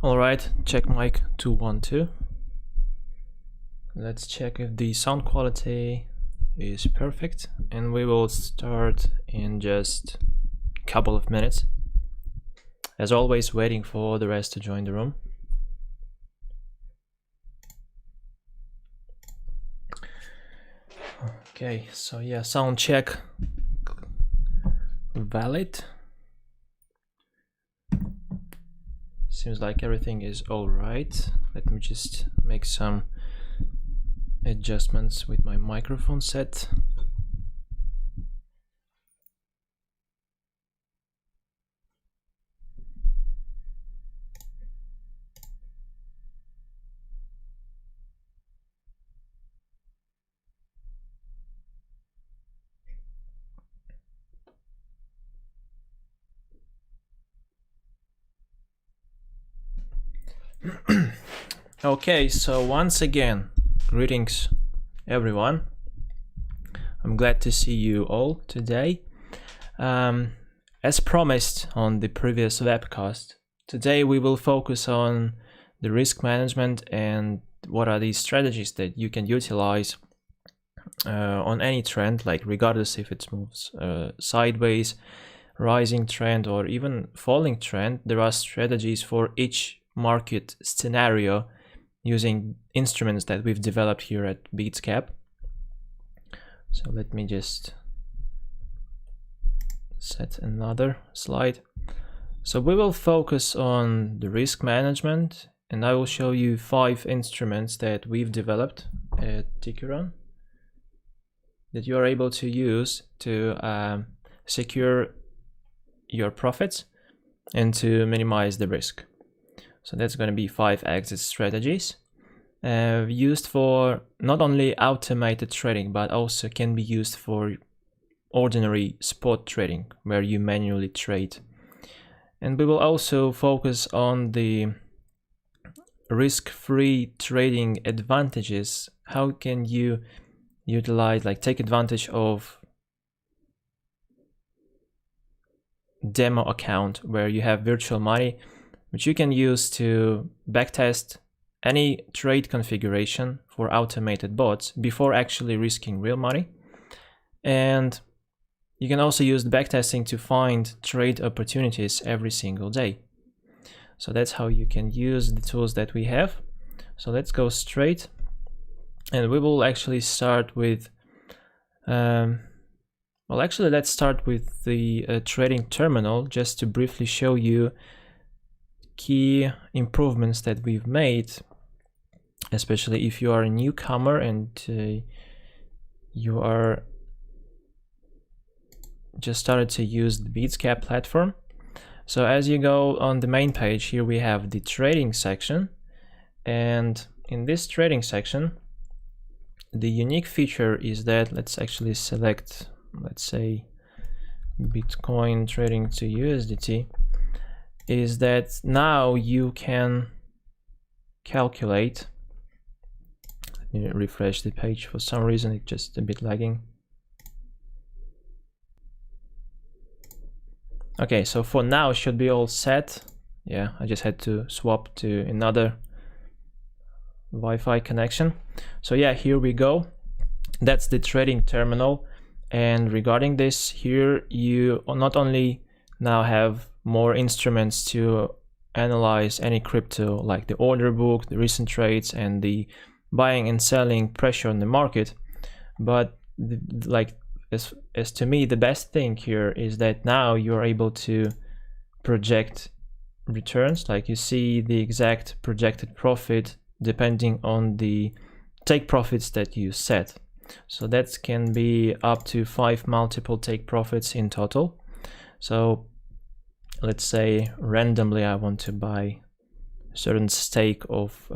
All right, check mic 212. Let's check if the sound quality is perfect, and we will start in just a couple of minutes. As always, waiting for the rest to join the room. Okay, so yeah, sound check valid. Seems like everything is all right. Let me just make some adjustments with my microphone set. Okay, so once again, greetings everyone. I'm glad to see you all today. As promised on the previous webcast, today we will focus on the risk management and what are the strategies that you can utilize on any trend, like regardless if it moves sideways, rising trend, or even falling trend. There are strategies for each market scenario using instruments that we've developed here at Bitsgap. So let me just set another slide. So we will focus on the risk management, and I will show you 5 instruments that we've developed at Ticuron that you are able to use to secure your profits and to minimize the risk. So that's going to be 5 exit strategies used for not only automated trading, but also can be used for ordinary spot trading where you manually trade. And we will also focus on the risk-free trading advantages. How can you utilize, like take advantage of demo account where you have virtual money, which you can use to backtest any trade configuration for automated bots before actually risking real money. And you can also use the backtesting to find trade opportunities every single day. So that's how you can use the tools that we have. So let's go straight, and we will actually start with let's start with the trading terminal, just to briefly show you key improvements that we've made, especially if you are a newcomer and you are just started to use the Bitsgap platform. So as you go on the main page, here we have the trading section, and in this trading section the unique feature is that, let's actually select, let's say Bitcoin trading to USDT, is that now you can calculate. Let me refresh the page. For some reason it's just a bit lagging. Okay, so for now it should be all set. Yeah, I just had to swap to another Wi-Fi connection. So yeah, here we go. That's the trading terminal. And regarding this, here you not only now have more instruments to analyze any crypto, like the order book, the recent trades, and the buying and selling pressure on the market, but as to me, the best thing here is that now you're able to project returns. Like you see the exact projected profit depending on the take profits that you set. So that can be up to 5 multiple take profits in total. So let's say randomly I want to buy a certain stake of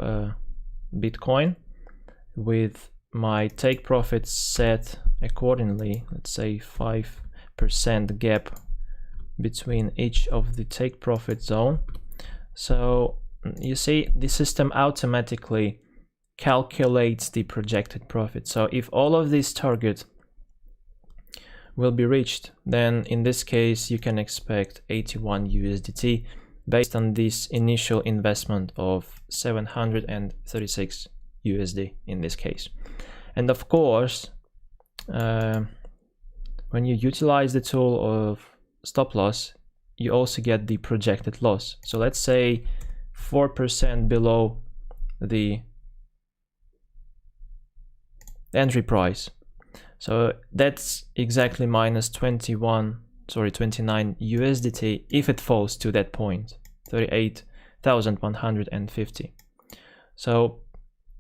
Bitcoin with my take profits set accordingly. Let's say 5% gap between each of the take profit zone. So you see the system automatically calculates the projected profit. So if all of these targets will be reached, then in this case you can expect 81 USDT based on this initial investment of 736 USD in this case. And of course, when you utilize the tool of stop loss, you also get the projected loss. So let's say 4% below the entry price. So that's exactly minus 29 USDT if it falls to that point, 38,150. So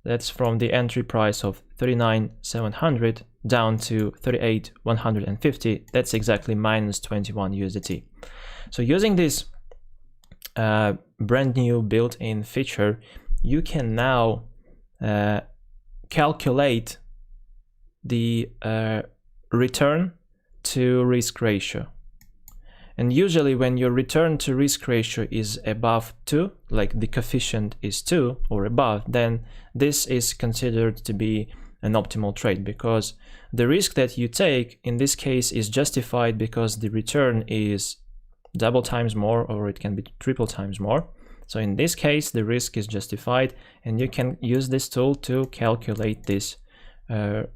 that's from the entry price of 39,700 down to 38,150. That's exactly minus 21 USDT. So using this brand new built-in feature, you can now calculate the return to risk ratio. And usually when your return to risk ratio is above 2, like the coefficient is 2 or above, then this is considered to be an optimal trade, because the risk that you take in this case is justified because the return is double times more, or it can be triple times more. So in this case, the risk is justified, and you can use this tool to calculate this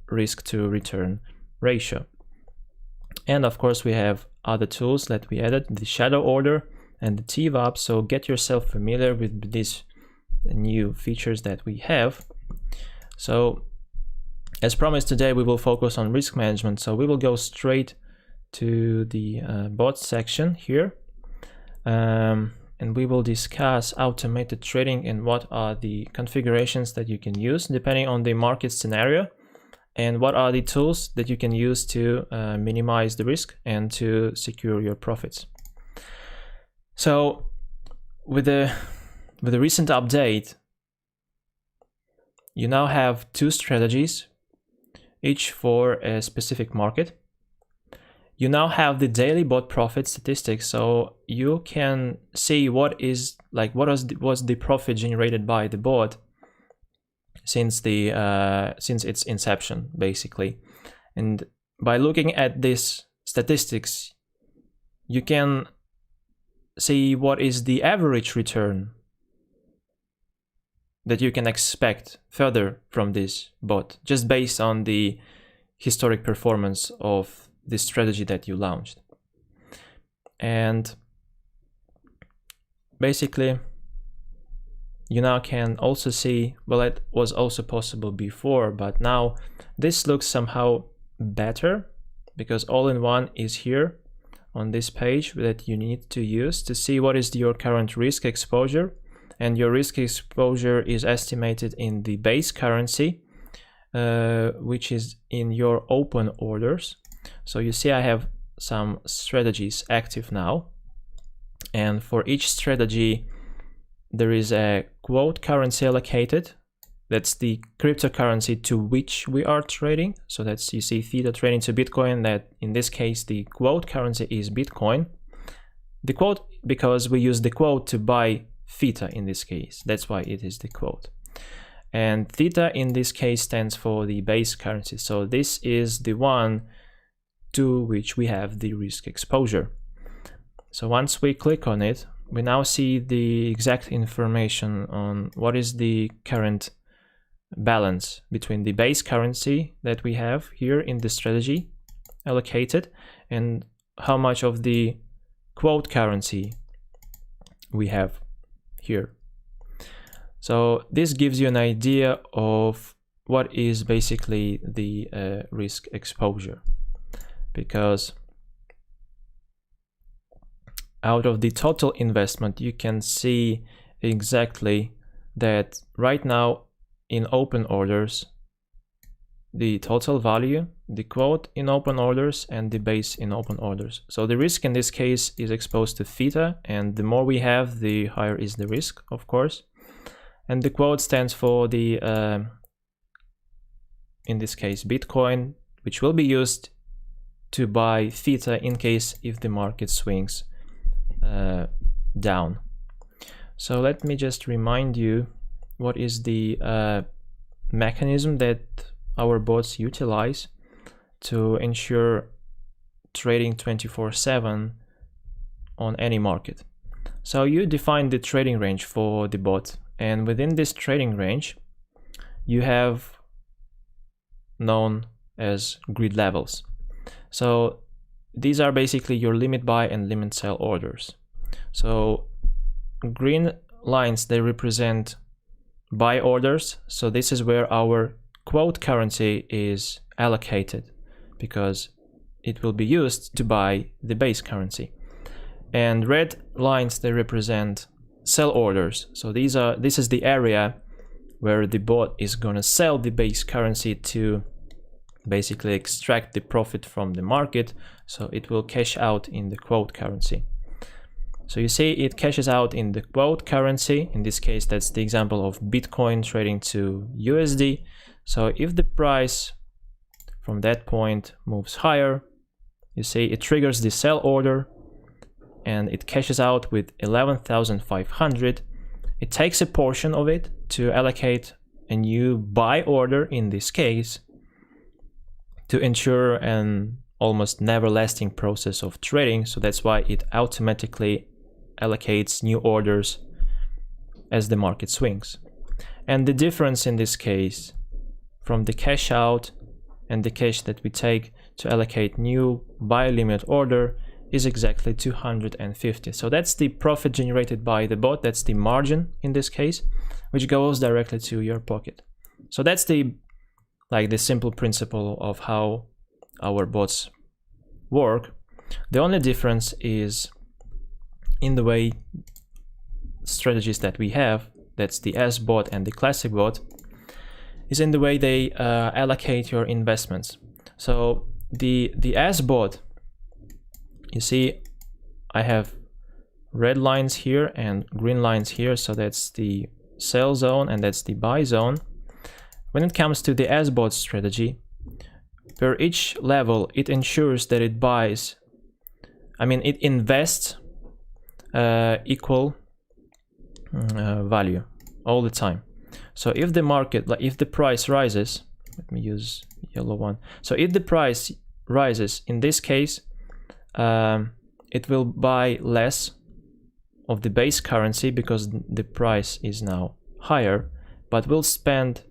risk to return ratio. And of course, we have other tools that we added, the shadow order and the TVAP. So get yourself familiar with these new features that we have. So as promised, today we will focus on risk management. So we will go straight to the bot section here, and we will discuss automated trading and what are the configurations that you can use depending on the market scenario, and what are the tools that you can use to minimize the risk and to secure your profits. So with the recent update, you now have 2 strategies, each for a specific market. You now have the daily bot profit statistics, so you can see what was the profit generated by the bot since its inception, basically. And by looking at these statistics, you can see what is the average return that you can expect further from this bot, just based on the historic performance of the strategy that you launched. And basically, you now can also see, well, it was also possible before, but now this looks somehow better because all-in-one is here on this page that you need to use to see what is your current risk exposure. And your risk exposure is estimated in the base currency, which is in your open orders. So you see I have some strategies active now, and for each strategy there is a quote currency allocated. That's the cryptocurrency to which we are trading. So that's, you see Theta trading to Bitcoin, that in this case the quote currency is Bitcoin. The quote, because we use the quote to buy Theta in this case, that's why it is the quote. And Theta in this case stands for the base currency. So this is the one to which we have the risk exposure. So once we click on it, we now see the exact information on what is the current balance between the base currency that we have here in the strategy allocated and how much of the quote currency we have here. So this gives you an idea of what is basically the risk exposure, because out of the total investment you can see exactly that right now in open orders, the total value, the quote in open orders and the base in open orders. So the risk in this case is exposed to Theta, and the more we have, the higher is the risk, of course. And the quote stands for the, in this case, Bitcoin, which will be used to buy Theta in case if the market swings down. So let me just remind you what is the mechanism that our bots utilize to ensure trading 24/7 on any market. So you define the trading range for the bot, and within this trading range you have known as grid levels. So these are basically your limit buy and limit sell orders. So green lines, they represent buy orders. So this is where our quote currency is allocated, because it will be used to buy the base currency. And red lines, they represent sell orders. So this is the area where the bot is gonna sell the base currency to basically extract the profit from the market, so it will cash out in the quote currency. So you see it cashes out in the quote currency. In this case, that's the example of Bitcoin trading to USD. So if the price from that point moves higher, you see it triggers the sell order and it cashes out with 11,500. It takes a portion of it to allocate a new buy order in this case, to ensure an almost never lasting process of trading. So that's why it automatically allocates new orders as the market swings. And the difference in this case from the cash out and the cash that we take to allocate new buy limit order is exactly 250. So that's the profit generated by the bot. That's the margin in this case, which goes directly to your pocket. So that's the simple principle of how our bots work. The only difference is in the way strategies that we have, that's the SBot and the Classic bot, is in the way they allocate your investments. So the SBot, you see I have red lines here and green lines here, so that's the sell zone and that's the buy zone. When it comes to the SBot strategy, per each level it ensures that it buys, it invests equal value all the time. So if the market, if the price rises, let me use yellow one. So if the price rises, in this case, it will buy less of the base currency because the price is now higher, but will spend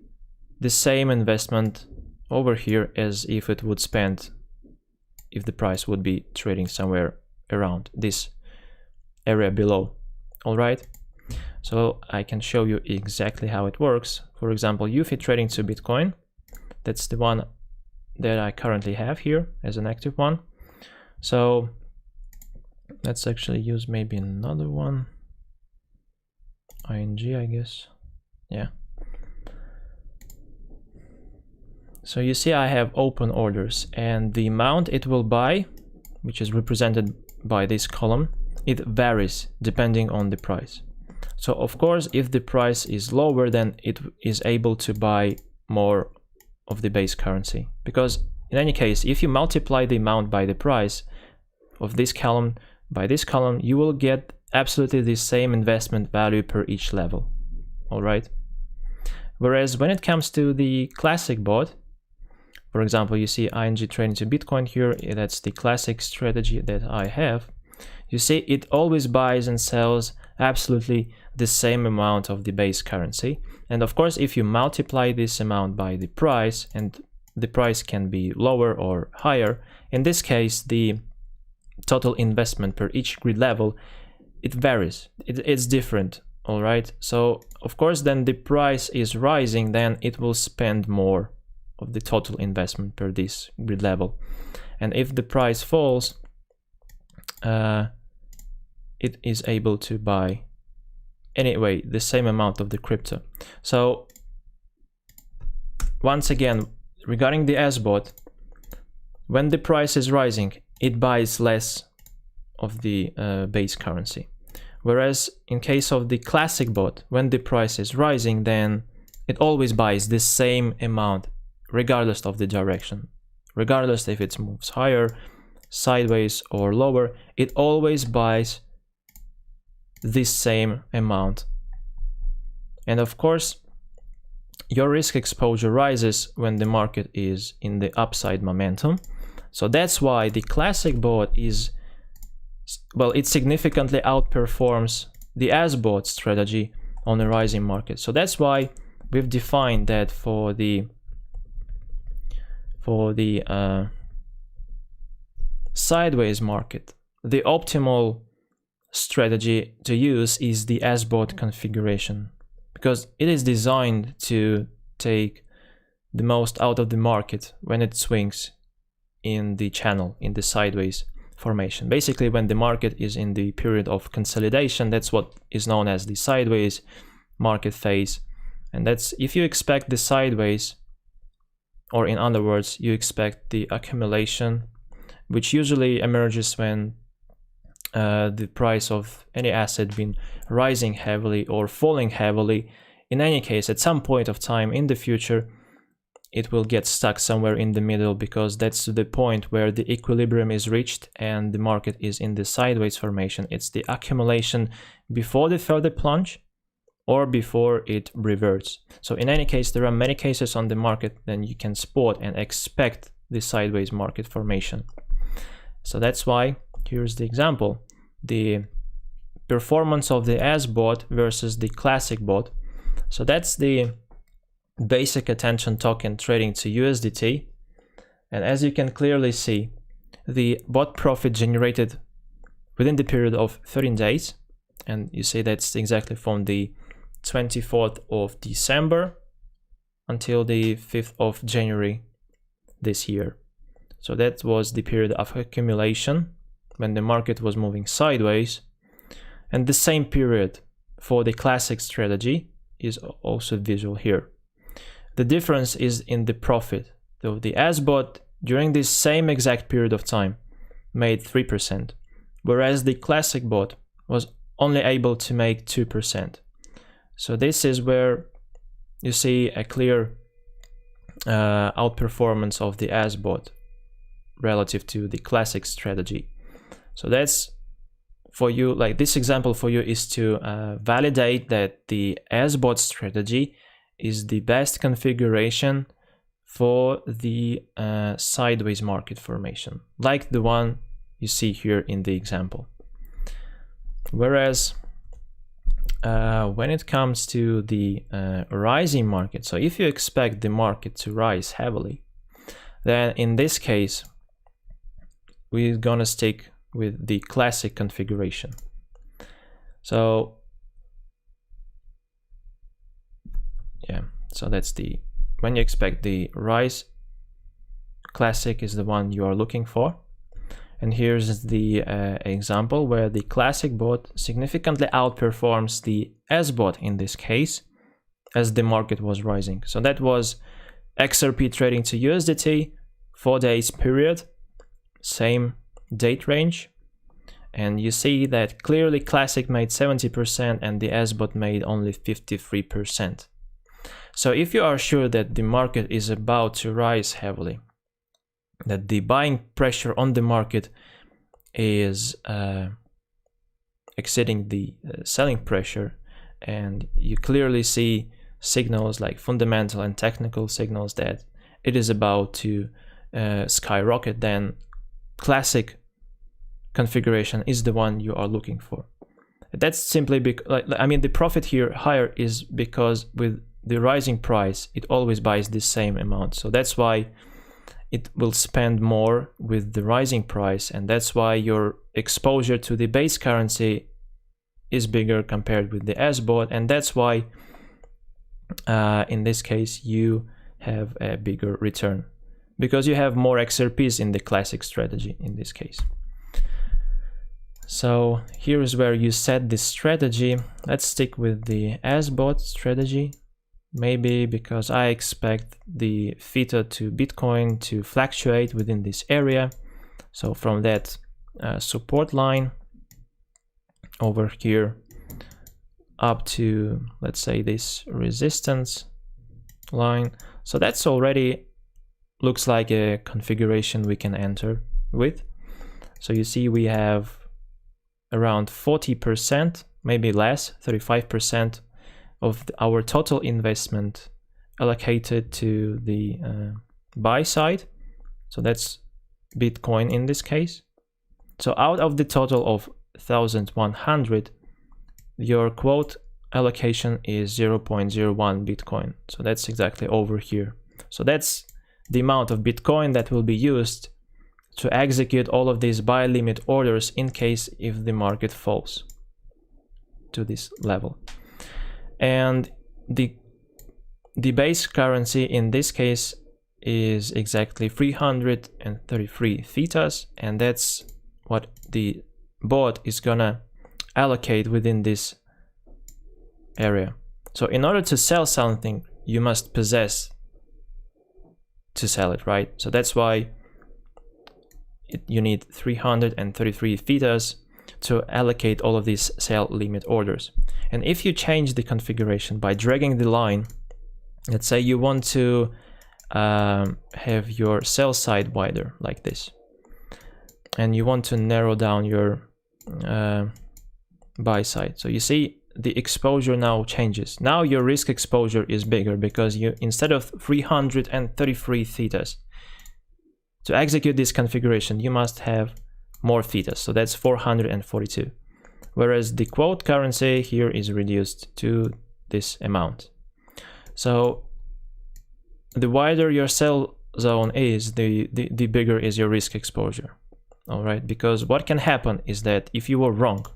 the same investment over here as if it would spend if the price would be trading somewhere around this area below. All right, so I can show you exactly how it works. For example, UFI trading to Bitcoin, that's the one that I currently have here as an active one. So let's actually use maybe another one, ING, I guess. Yeah. So you see I have open orders, and the amount it will buy, which is represented by this column, it varies depending on the price. So of course, if the price is lower, then it is able to buy more of the base currency, because in any case, if you multiply the amount by the price of this column by this column, you will get absolutely the same investment value per each level. All right. Whereas when it comes to the Classic bot, for example, you see ING trading to Bitcoin here, that's the Classic strategy that I have. You see it always buys and sells absolutely the same amount of the base currency. And of course, if you multiply this amount by the price, and the price can be lower or higher, in this case, the total investment per each grid level, it varies. It's different. All right. So of course, then the price is rising, then it will spend more of the total investment per this grid level. And if the price falls, it is able to buy anyway the same amount of the crypto. So once again, regarding the SBot, when the price is rising, it buys less of the base currency. Whereas in case of the Classic bot, when the price is rising, then it always buys the same amount regardless of the direction. Regardless if it moves higher, sideways or lower, it always buys this same amount. And of course, your risk exposure rises when the market is in the upside momentum. So that's why the Classic bot is well, it significantly outperforms the SBot strategy on a rising market. So that's why we've defined that for the sideways market, the optimal strategy to use is the SBot configuration, because it is designed to take the most out of the market when it swings in the channel, in the sideways formation. Basically, when the market is in the period of consolidation, that's what is known as the sideways market phase. And that's if you expect the sideways, or in other words, you expect the accumulation, which usually emerges when the price of any asset been rising heavily or falling heavily. In any case, at some point of time in the future, it will get stuck somewhere in the middle, because that's the point where the equilibrium is reached and the market is in the sideways formation. It's the accumulation before the further plunge or before it reverts. So in any case, there are many cases on the market, then you can spot and expect the sideways market formation. So that's why here's the example. The performance of the SBot versus the classic bot. So that's the basic attention token trading to USDT. And as you can clearly see, the bot profit generated within the period of 13 days. And you see that's exactly from the 24th of December until the 5th of January this year. So that was the period of accumulation when the market was moving sideways. And the same period for the classic strategy is also visual here. The difference is in the profit. So the SBot during this same exact period of time made 3%, whereas the classic bot was only able to make 2%. So this is where you see a clear outperformance of the SBot relative to the classic strategy. So that's for you, like this example for you is to validate that the SBot strategy is the best configuration for the sideways market formation, like the one you see here in the example. Whereas when it comes to the rising market, so if you expect the market to rise heavily, then in this case, we're gonna stick with the classic configuration. So yeah, so that's the, when you expect the rise, classic is the one you are looking for. And here's the example where the classic bot significantly outperforms the SBot in this case as the market was rising. So that was XRP trading to USDT, 4 days period, same date range. And you see that clearly classic made 70% and the SBot made only 53%. So if you are sure that the market is about to rise heavily, that the buying pressure on the market is exceeding the selling pressure, and you clearly see signals like fundamental and technical signals that it is about to skyrocket, then classic configuration is the one you are looking for. That's simply because, I mean, the profit here higher is because with the rising price, it always buys the same amount. So that's why it will spend more with the rising price, and that's why your exposure to the base currency is bigger compared with the SBot, and that's why in this case you have a bigger return, because you have more XRPs in the classic strategy in this case. So here is where you set this strategy. Let's stick with the SBot strategy. Maybe because I expect the theta to Bitcoin to fluctuate within this area. So from that support line over here up to, let's say, this resistance line. So that's already looks like a configuration we can enter with. So you see we have around 40%, maybe less, 35% of our total investment allocated to the buy side. So that's Bitcoin in this case. So out of the total of 1,100, your quote allocation is 0.01 Bitcoin. So that's exactly over here. So that's the amount of Bitcoin that will be used to execute all of these buy limit orders in case if the market falls to this level. And the base currency in this case is exactly 333 thetas, and that's what the bot is gonna allocate within this area. So in order to sell something, you must possess to sell it, right? So that's why you need 333 thetas to allocate all of these sell limit orders. And if you change the configuration by dragging the line, let's say you want to have your sell side wider like this, and you want to narrow down your buy side. So you see the exposure now changes. Now your risk exposure is bigger because you, instead of 333 thetas, to execute this configuration, you must have more thetas. So that's 442. Whereas the quote currency here is reduced to this amount. So the wider your sell zone is, the bigger is your risk exposure. All right, because what can happen is that if you were wrong,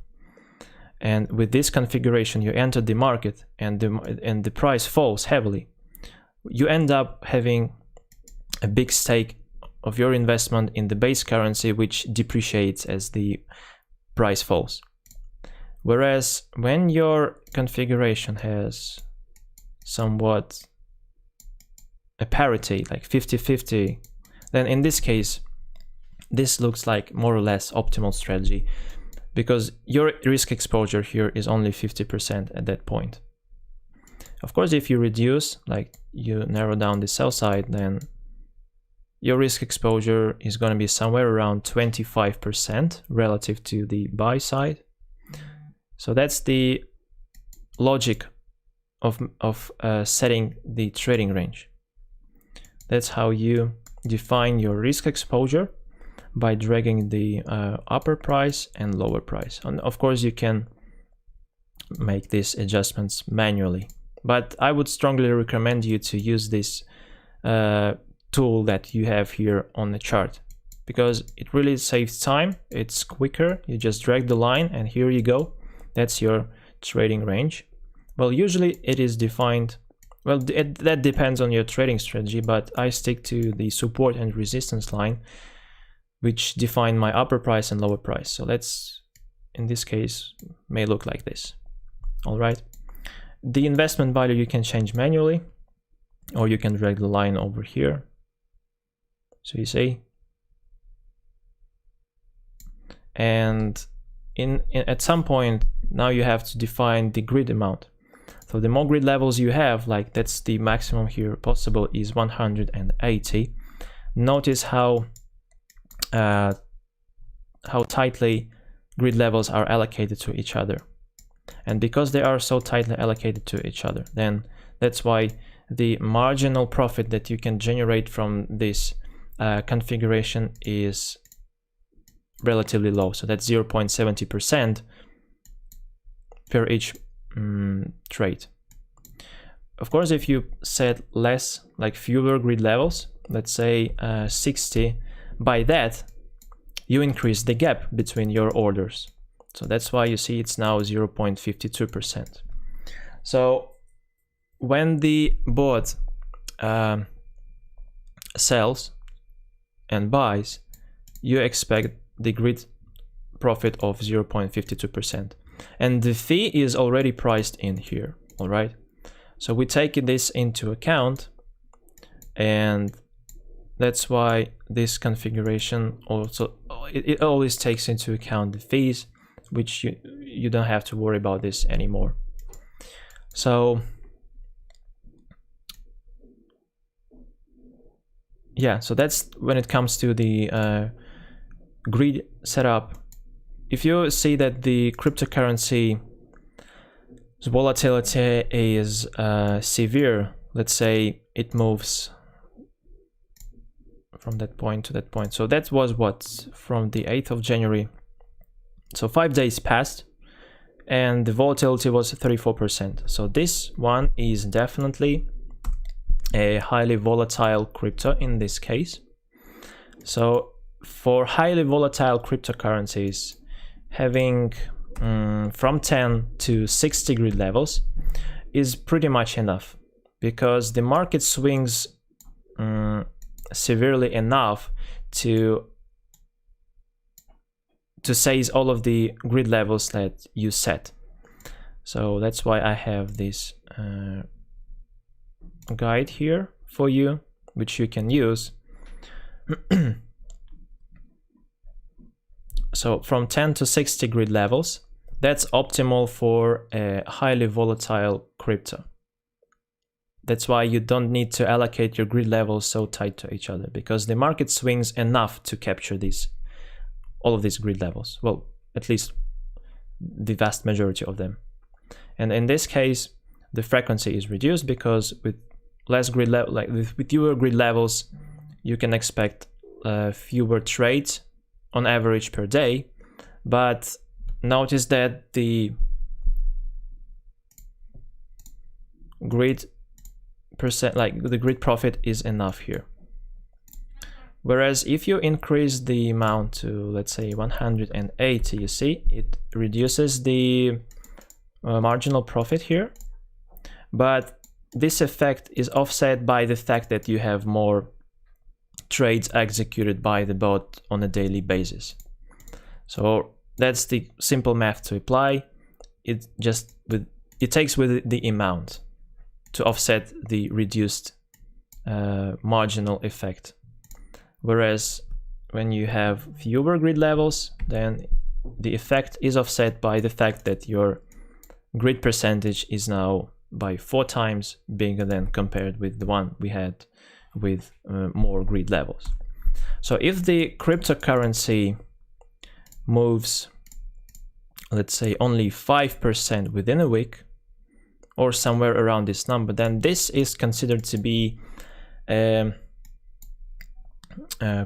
and with this configuration you entered the market and the price falls heavily, you end up having a big stake of your investment in the base currency, which depreciates as the price falls. Whereas when your configuration has somewhat a parity, like 50-50, then in this case this looks like more or less optimal strategy, because your risk exposure here is only 50% at that point. Of course, if you reduce, like you narrow down the sell side, then your risk exposure is going to be somewhere around 25% relative to the buy side. So that's the logic of setting the trading range. That's how you define your risk exposure, by dragging the upper price and lower price. And of course you can make these adjustments manually, but I would strongly recommend you to use this tool that you have here on the chart, because it really saves time. It's quicker. You just drag the line and here you go. That's your trading range. Well, usually it is defined, well, that depends on your trading strategy, but I stick to the support and resistance line, which define my upper price and lower price. So let's, in this case, may look like this. All right. The investment value you can change manually, or you can drag the line over here. So you see, and at some point now you have to define the grid amount. So the more grid levels you have, like that's the maximum here possible, is 180. Notice how tightly grid levels are allocated to each other, and because they are so tightly allocated to each other, then that's why the marginal profit that you can generate from this configuration is relatively low. So that's 0.70% per each trade. Of course, if you set less, like fewer grid levels, let's say 60, by that you increase the gap between your orders. So that's why you see it's now 0.52%. So when the bot sells and buys, you expect the grid profit of 0.52%, and the fee is already priced in here. All right, so we take this into account, and that's why this configuration also, it always takes into account the fees, which you don't have to worry about this anymore. So yeah, so that's when it comes to the grid setup. If you see that the cryptocurrency volatility is severe, let's say it moves from that point to that point. So that was what, from the 8th of January. So 5 days passed and the volatility was 34%. So this one is definitely a highly volatile crypto in this case. So for highly volatile cryptocurrencies, having from 10 to 60 grid levels is pretty much enough, because the market swings severely enough to seize all of the grid levels that you set. So that's why I have this guide here for you, which you can use. So from 10 to 60 grid levels, that's optimal for a highly volatile crypto. That's why you don't need to allocate your grid levels so tight to each other, because the market swings enough to capture all of these grid levels. Well, at least the vast majority of them. And in this case, the frequency is reduced, because with less grid level, like with fewer grid levels, you can expect fewer trades on average per day. But notice that the grid profit is enough here. Whereas if you increase the amount to, let's say, 180, you see it reduces the marginal profit here, but this effect is offset by the fact that you have more trades executed by the bot on a daily basis. So that's the simple math to apply. It takes with the amount to offset the reduced marginal effect. Whereas when you have fewer grid levels, then the effect is offset by the fact that your grid percentage is now by 4 times bigger than compared with the one we had with more grid levels. So if the cryptocurrency moves, let's say, only 5% within a week, or somewhere around this number, then this is considered to be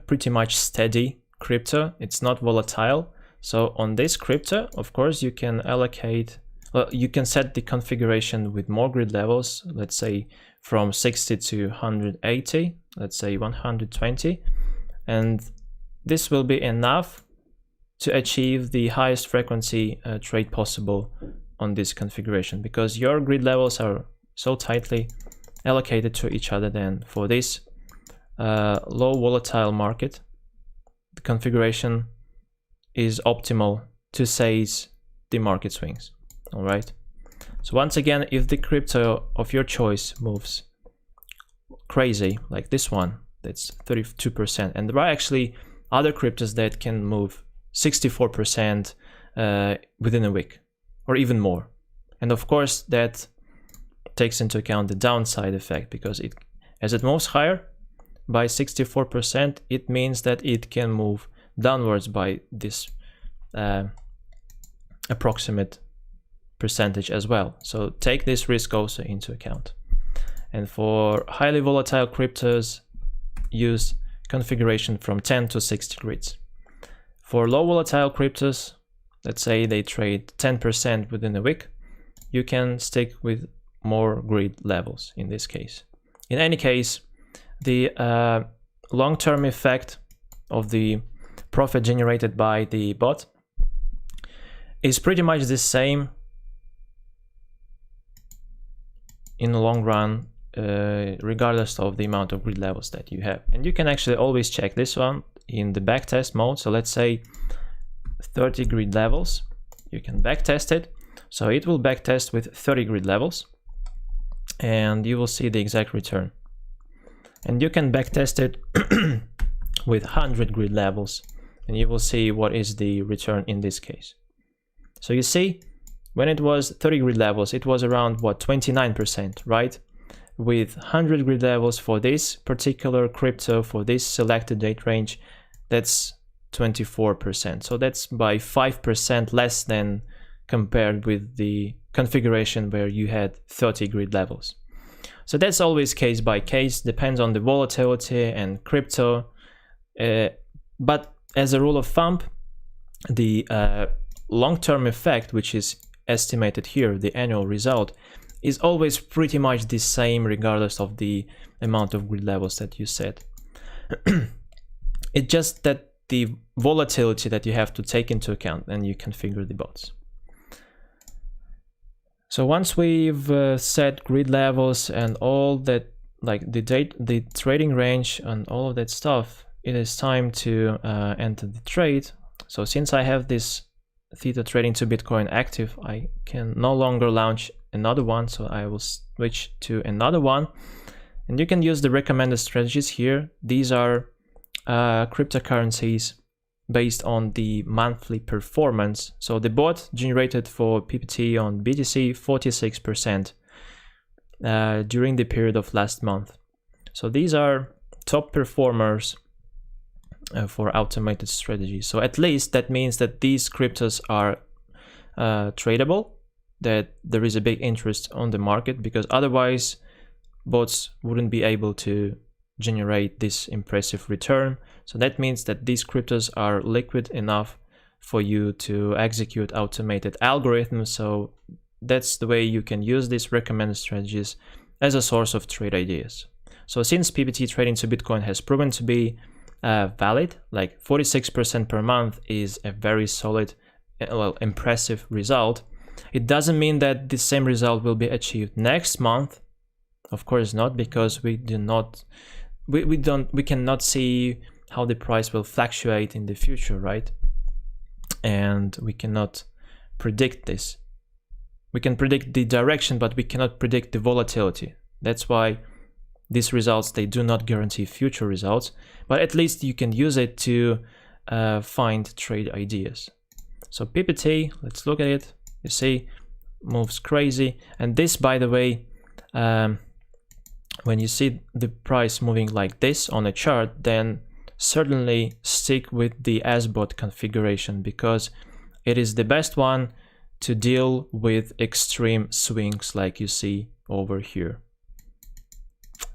pretty much steady crypto. It's not volatile. So on this crypto, of course, you can allocate, well, you can set the configuration with more grid levels, let's say from 60 to 180, let's say 120, and this will be enough to achieve the highest frequency trade possible on this configuration, because your grid levels are so tightly allocated to each other. Then for this low volatile market, the configuration is optimal to seize the market swings. All right. So once again, if the crypto of your choice moves crazy, like this one, that's 32%, and there are actually other cryptos that can move 64% within a week, or even more. And of course, that takes into account the downside effect, because as it moves higher by 64%, it means that it can move downwards by this approximate percentage as well. So take this risk also into account. And for highly volatile cryptos, use configuration from 10 to 60 grids. For low volatile cryptos, let's say they trade 10% within a week, you can stick with more grid levels in this case. In any case, the long-term effect of the profit generated by the bot is pretty much the same in the long run, regardless of the amount of grid levels that you have. And you can actually always check this one in the backtest mode. So let's say 30 grid levels, you can backtest it. So it will backtest with 30 grid levels, and you will see the exact return. And you can backtest it with 100 grid levels, and you will see what is the return in this case. So you see, when it was 30 grid levels, it was around, what, 29%, right? With 100 grid levels for this particular crypto, for this selected date range, that's 24%. So that's by 5% less than compared with the configuration where you had 30 grid levels. So that's always case by case, depends on the volatility and crypto But as a rule of thumb, the long-term effect, which is estimated here, the annual result, is always pretty much the same regardless of the amount of grid levels that you set. It's just that the volatility that you have to take into account and you configure the bots. So once we've set grid levels and all that, like the trading range and all of that stuff, it is time to enter the trade. So since I have this Theta Trading to Bitcoin active, I can no longer launch another one, so I will switch to another one. And you can use the recommended strategies here. These are cryptocurrencies based on the monthly performance. So the bot generated for PPT on BTC 46% during the period of last month. So these are top performers for automated strategies. So at least that means that these cryptos are tradable, that there is a big interest on the market, because otherwise bots wouldn't be able to generate this impressive return. So that means that these cryptos are liquid enough for you to execute automated algorithms. So that's the way you can use these recommended strategies as a source of trade ideas. So since PPT trading to Bitcoin has proven to be valid, like 46% per month is a very solid, well, impressive result. It doesn't mean that the same result will be achieved next month. Of course not, because we cannot see how the price will fluctuate in the future, right? And we cannot predict this. We can predict the direction, but we cannot predict the volatility. That's why these results, they do not guarantee future results, but at least you can use it to find trade ideas. So PPT, let's look at it. You see, moves crazy. And this, by the way, when you see the price moving like this on a chart, then certainly stick with the SBot configuration, because it is the best one to deal with extreme swings like you see over here.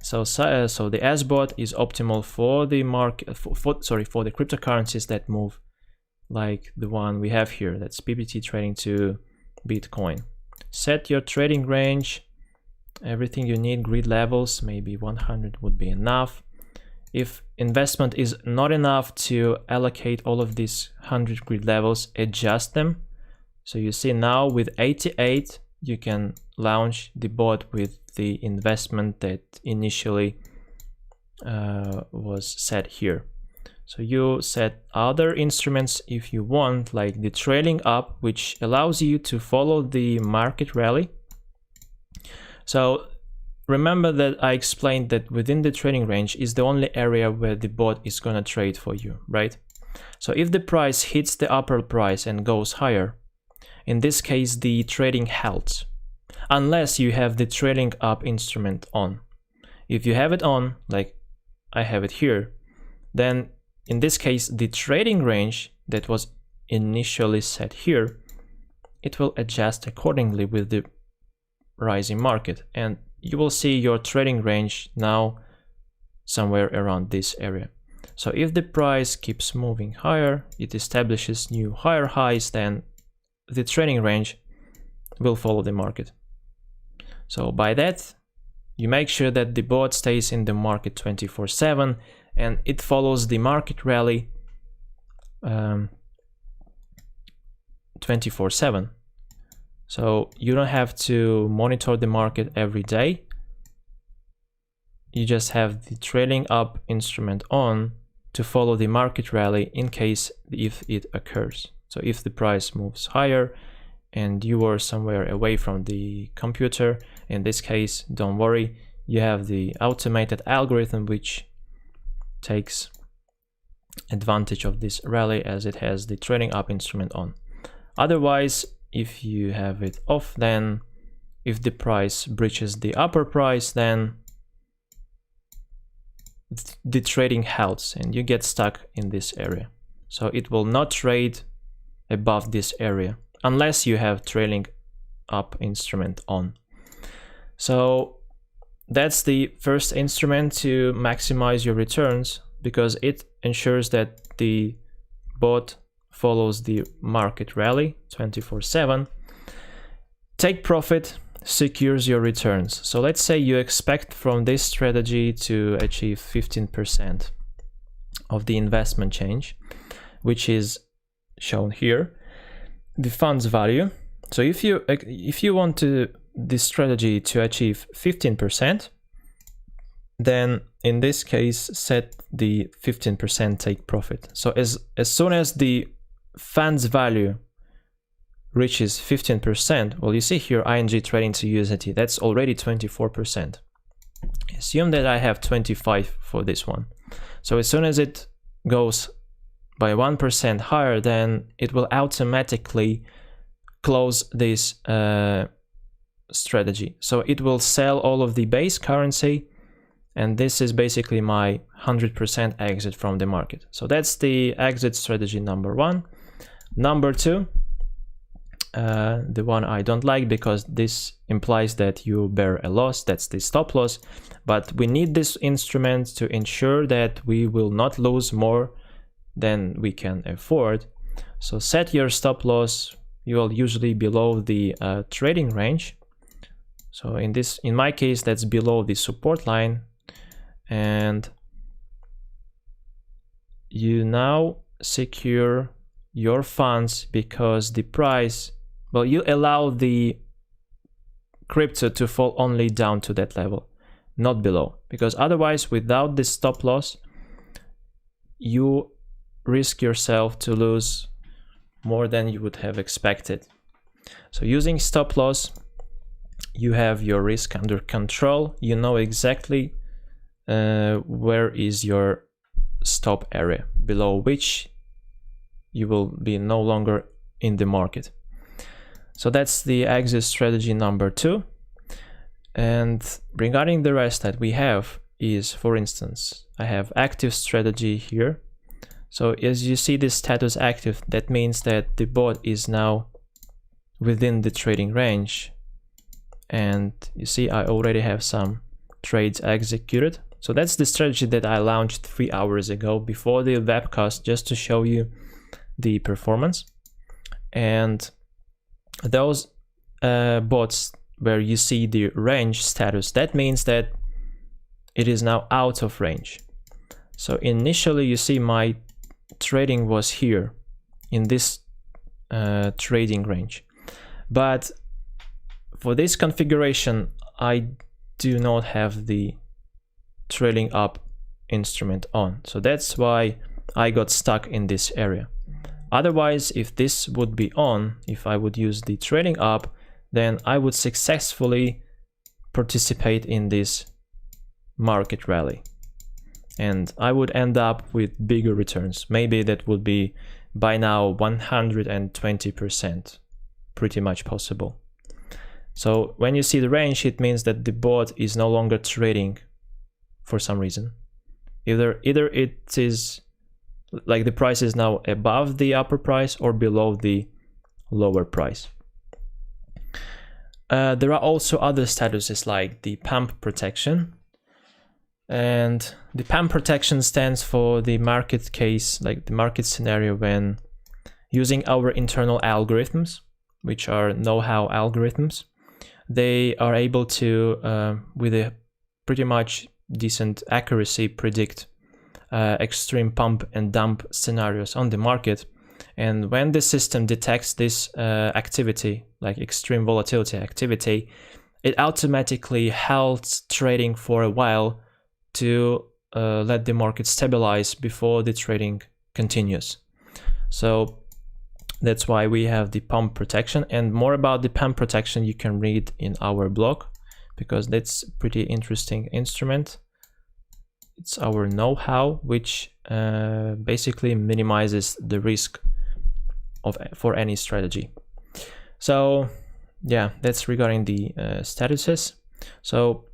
So the SBot is optimal for the market, for the cryptocurrencies that move like the one we have here. That's PPT trading to Bitcoin. Set your trading range, everything you need, grid levels, maybe 100 would be enough. If investment is not enough to allocate all of these 100 grid levels, adjust them. So you see now with 88, you can launch the bot with the investment that initially was set here. So you set other instruments if you want, like the trailing up, which allows you to follow the market rally. So remember that I explained that within the trading range is the only area where the bot is going to trade for you, right? So if the price hits the upper price and goes higher, in this case the trading halts, unless you have the trailing up instrument on. If you have it on, like I have it here, then in this case the trading range that was initially set here, it will adjust accordingly with the rising market, and you will see your trading range now somewhere around this area. So if the price keeps moving higher, it establishes new higher highs, then the trading range will follow the market. So by that, you make sure that the bot stays in the market 24/7 and it follows the market rally 24/7. So you don't have to monitor the market every day. You just have the trailing up instrument on to follow the market rally in case if it occurs. So if the price moves higher and you are somewhere away from the computer, in this case, don't worry, you have the automated algorithm which takes advantage of this rally as it has the trading up instrument on. Otherwise, if you have it off, then if the price breaches the upper price, then the trading halts and you get stuck in this area. So it will not trade above this area unless you have trailing up instrument on. So that's the first instrument to maximize your returns. because it ensures that the bot follows the market rally 24/7. Take profit secures your returns. So let's say you expect from this strategy to achieve 15% of the investment change, which is shown here, the funds value. So if you want this strategy to achieve 15%, then in this case set the 15% take profit. So as soon as the funds value reaches 15%, well, you see here ING trading to USDT, that's already 24%. Assume that I have 25 for this one. So as soon as it goes by 1% higher, then it will automatically close this strategy. So it will sell all of the base currency, and this is basically my 100% exit from the market. So that's the exit strategy number one. Number two, the one I don't like because this implies that you bear a loss, that's the stop loss. But we need this instrument to ensure that we will not lose more than we can afford. So set your stop loss, you will usually below the trading range. So in my case, that's below the support line. And you now secure your funds because the price, well, you allow the crypto to fall only down to that level, not below, because otherwise without this stop loss, you risk yourself to lose more than you would have expected. So using stop loss, you have your risk under control. You know exactly where is your stop area, below which you will be no longer in the market. So that's the exit strategy number two. And regarding the rest that we have is, for instance, I have active strategy here. So as you see this status active, that means that the bot is now within the trading range. And you see I already have some trades executed. So that's the strategy that I launched 3 hours ago before the webcast, just to show you the performance. And those bots where you see the range status, that means that it is now out of range. So initially you see my trading was here in this trading range, but for this configuration I do not have the trailing up instrument on, so that's why I got stuck in this area. Otherwise, if this would be on, if I would use the trailing up, then I would successfully participate in this market rally and I would end up with bigger returns. Maybe that would be by now 120%, pretty much possible. So when you see the range, it means that the bot is no longer trading for some reason. Either it is like the price is now above the upper price or below the lower price. There are also other statuses like the pump protection, and the pump protection stands for the market case, like the market scenario when using our internal algorithms, which are know-how algorithms, they are able to with a pretty much decent accuracy predict extreme pump and dump scenarios on the market. And when the system detects this activity, like extreme volatility activity, it automatically halts trading for a while to let the market stabilize before the trading continues. So that's why we have the pump protection, and more about the pump protection you can read in our blog, because that's a pretty interesting instrument. It's our know-how, which basically minimizes the risk for any strategy. So yeah, that's regarding the statuses. So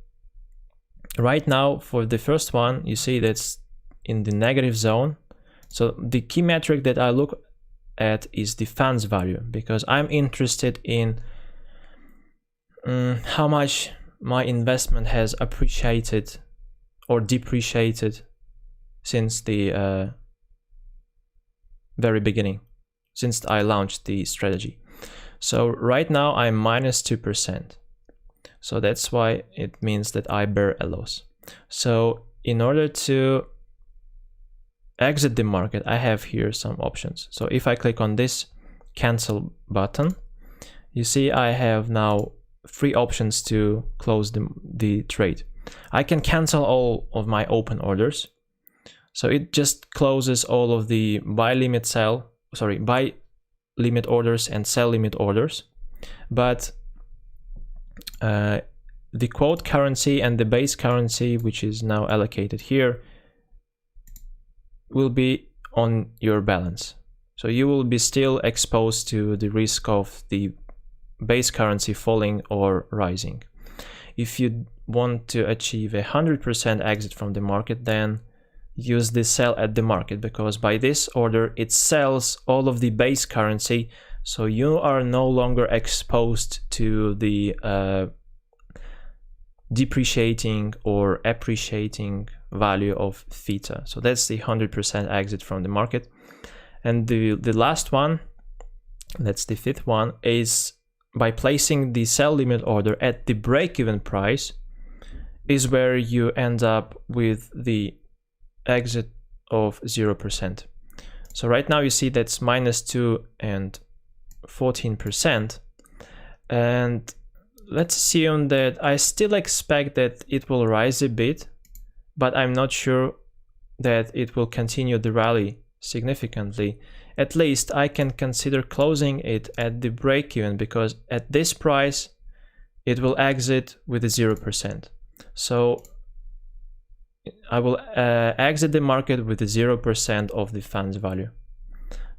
right now for the first one, you see that's in the negative zone. So the key metric that I look at is the funds value, because I'm interested in how much my investment has appreciated or depreciated since the very beginning, since I launched the strategy. So right now I'm minus 2%. So that's why it means that I bear a loss. So in order to exit the market, I have here some options. So if I click on this cancel button, you see I have now 3 options to close the trade. I can cancel all of my open orders. So it just closes all of the buy limit orders and sell limit orders. But the quote currency and the base currency, which is now allocated here, will be on your balance. So you will be still exposed to the risk of the base currency falling or rising. If you want to achieve 100% exit from the market, then use the sell at the market, because by this order it sells all of the base currency, so you are no longer exposed to the depreciating or appreciating value of theta. So that's the 100% exit from the market. And the last one, that's the 5th one, is by placing the sell limit order at the break-even price, is where you end up with the exit of 0%. So right now you see that's -2 and 14%. And let's assume that I still expect that it will rise a bit, but I'm not sure that it will continue the rally significantly. At least I can consider closing it at the break-even, because at this price it will exit with a 0%. So I will exit the market with a 0% of the fund's value.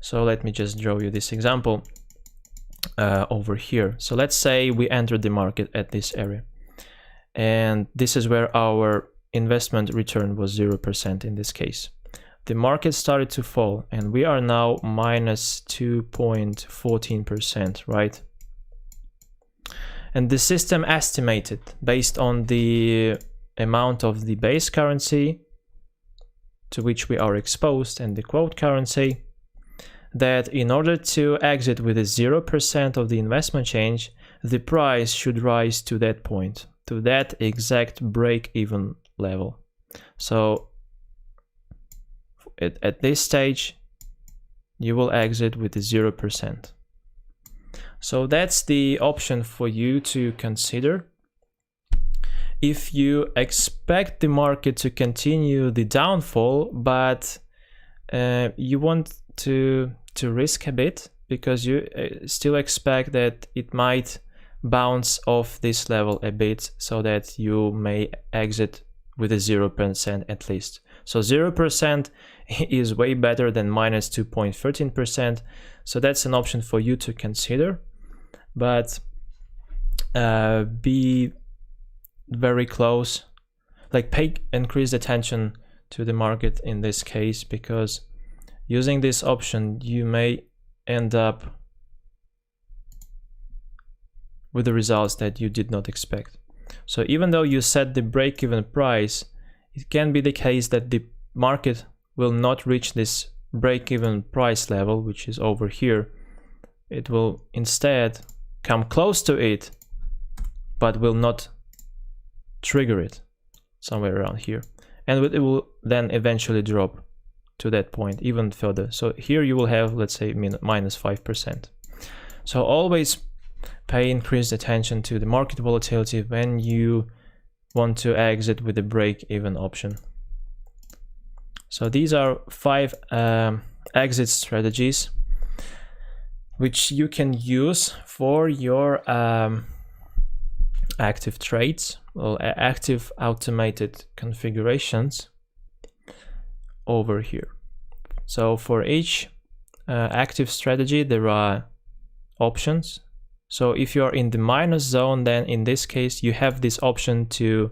So let me just draw you this example over here. So let's say we entered the market at this area, and this is where our investment return was 0% in this case. The market started to fall, and we are now minus 2.14%, right? And the system estimated, based on the amount of the base currency to which we are exposed and the quote currency, that in order to exit with a 0% of the investment change, the price should rise to that point, to that exact break-even level. So at this stage, you will exit with a 0%. So that's the option for you to consider. If you expect the market to continue the downfall, but you want to risk a bit, because you still expect that it might bounce off this level a bit, so that you may exit with a 0% at least. So 0% is way better than minus 2.13%. So that's an option for you to consider, but be very close, like pay increased attention to the market in this case, because using this option you may end up with the results that you did not expect. So even though you set the break-even price, it can be the case that the market will not reach this break-even price level, which is over here. It will instead come close to it, but will not trigger it, somewhere around here. And it will then eventually drop to that point even further. So here you will have, let's say, minus 5%. So always pay increased attention to the market volatility when you want to exit with a break-even option. So these are 5 exit strategies which you can use for your active trades, or active automated configurations over here. So for each active strategy there are options. So if you are in the minus zone, then in this case you have this option to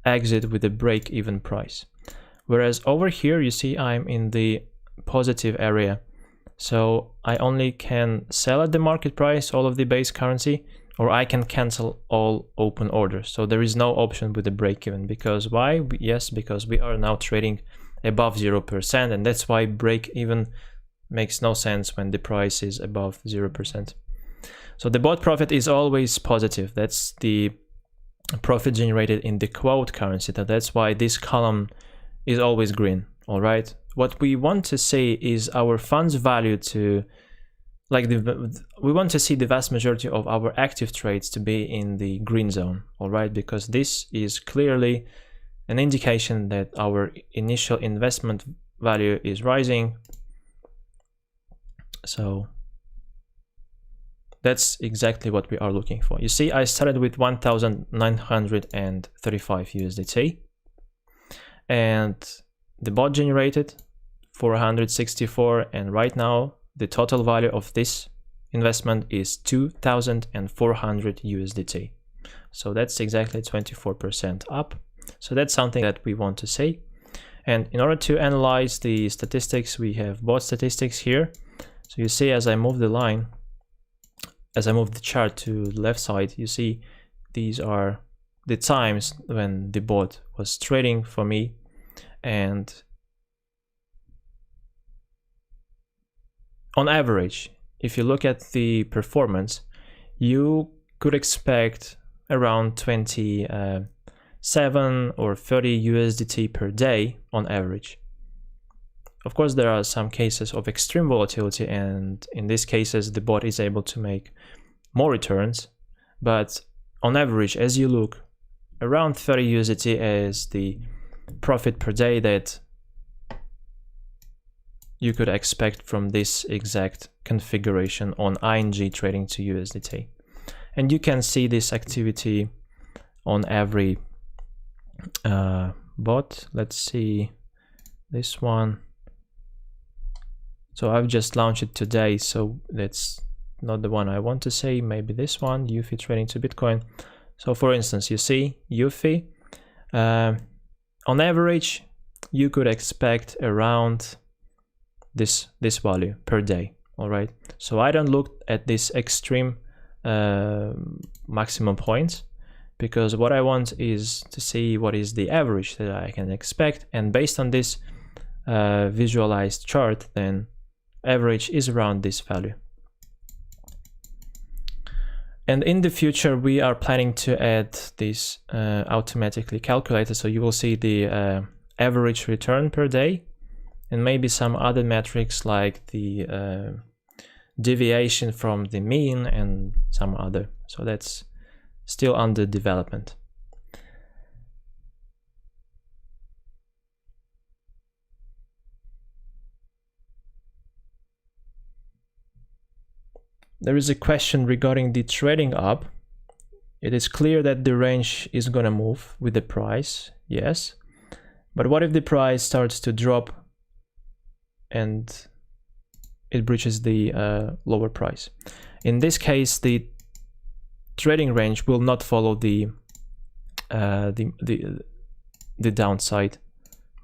exit with a break-even price. Whereas over here you see I'm in the positive area. So I only can sell at the market price all of the base currency, or I can cancel all open orders. So there is no option with the break-even. Because why? Yes, because we are now trading above 0%, and that's why break even makes no sense when the price is above 0%. So the bot profit is always positive. That's the profit generated in the quote currency. That's why this column is always green. All right. What we want to see is our funds value to, like, we want to see the vast majority of our active trades to be in the green zone. All right, because this is clearly an indication that our initial investment value is rising. So that's exactly what we are looking for. You see, I started with 1,935 USDT, and the bot generated 464, and right now the total value of this investment is 2,400 USDT. So that's exactly 24% up. So that's something that we want to see. And in order to analyze the statistics, we have bot statistics here. So you see, as I move the line, as I move the chart to the left side, you see these are the times when the bot was trading for me. And on average, if you look at the performance, you could expect around 27 or 30 USDT per day on average. Of course, there are some cases of extreme volatility, and in these cases, the bot is able to make more returns. But on average, as you look, around 30 USDT is the profit per day that you could expect from this exact configuration on ING trading to USDT. And you can see this activity on every bot. Let's see this one. So I've just launched it today, so that's not the one I want to say. Maybe this one, Eufy trading to Bitcoin. So for instance, you see Eufy, on average, you could expect around this value per day. All right. So I don't look at this extreme maximum points, because what I want is to see what is the average that I can expect, and based on this visualized chart, then average is around this value. And in the future, we are planning to add this automatically calculated, so you will see the average return per day, and maybe some other metrics like the deviation from the mean and some other. So that's still under development. There is a question regarding the trading up. It is clear that the range is going to move with the price, yes. But what if the price starts to drop and it breaches the lower price? In this case, the trading range will not follow the downside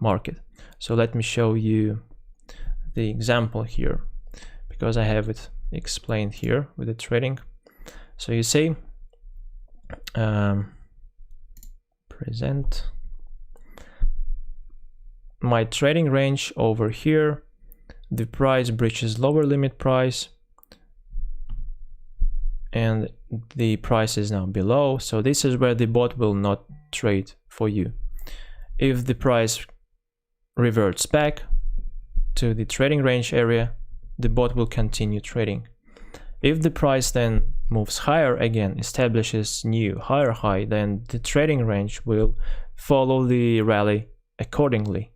market. So let me show you the example here, because I have it explained here with the trading. So you see, present my trading range over here. The price breaches lower limit price, and the price is now below. So this is where the bot will not trade for you. If the price reverts back to the trading range area, the bot will continue trading. If the price then moves higher again, establishes new higher high, then the trading range will follow the rally accordingly.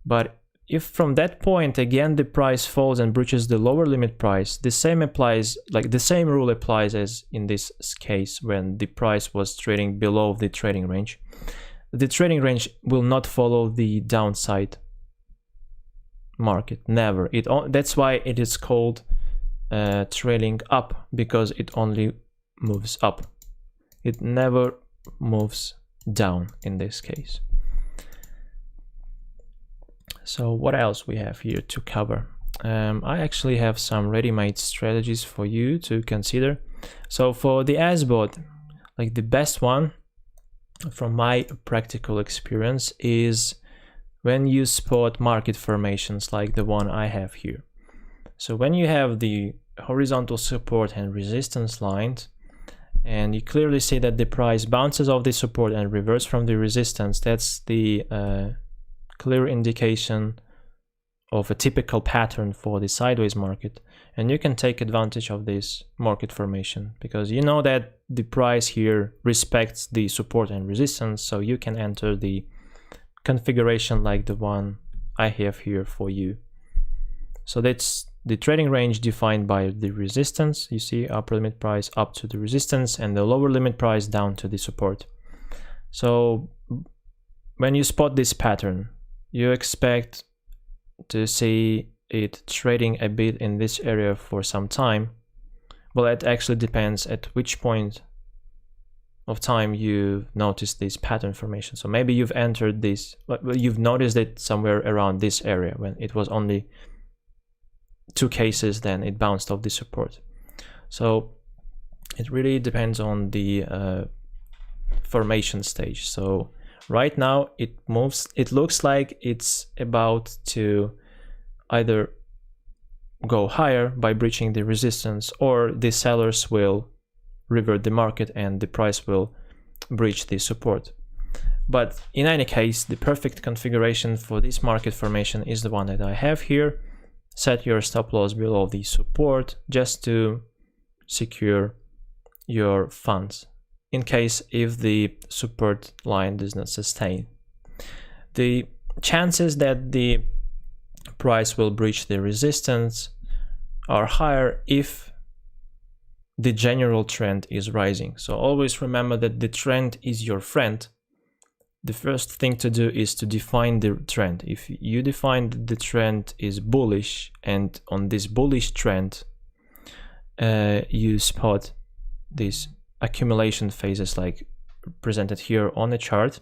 But if from that point again the price falls and breaches the lower limit price, the same applies, like the same rule applies as in this case when the price was trading below the trading range. The trading range will not follow the downside market, never. That's why it is called trailing up, because it only moves up. It never moves down in this case. So what else we have here to cover? I actually have some ready-made strategies for you to consider. So for the SBot, like the best one from my practical experience is when you spot market formations like the one I have here. So when you have the horizontal support and resistance lines, and you clearly see that the price bounces off the support and reverts from the resistance, that's the clear indication of a typical pattern for the sideways market. And you can take advantage of this market formation because you know that the price here respects the support and resistance, so you can enter the configuration like the one I have here for you. So that's the trading range defined by the resistance. You see upper limit price up to the resistance and the lower limit price down to the support. So when you spot this pattern, you expect to see it trading a bit in this area for some time. Well, it actually depends at which point of time you notice this pattern formation. So maybe you've entered this, you've noticed it somewhere around this area when it was only 2 cases, then it bounced off the support. So it really depends on the formation stage. So right now it looks like it's about to either go higher by breaching the resistance, or the sellers will revert the market and the price will breach the support. But in any case, the perfect configuration for this market formation is the one that I have here. Set your stop loss below the support just to secure your funds in case if the support line does not sustain. The chances that the price will breach the resistance are higher if the general trend is rising. So always remember that the trend is your friend. The first thing to do is to define the trend. If you define that the trend is bullish, and on this bullish trend you spot these accumulation phases like presented here on the chart,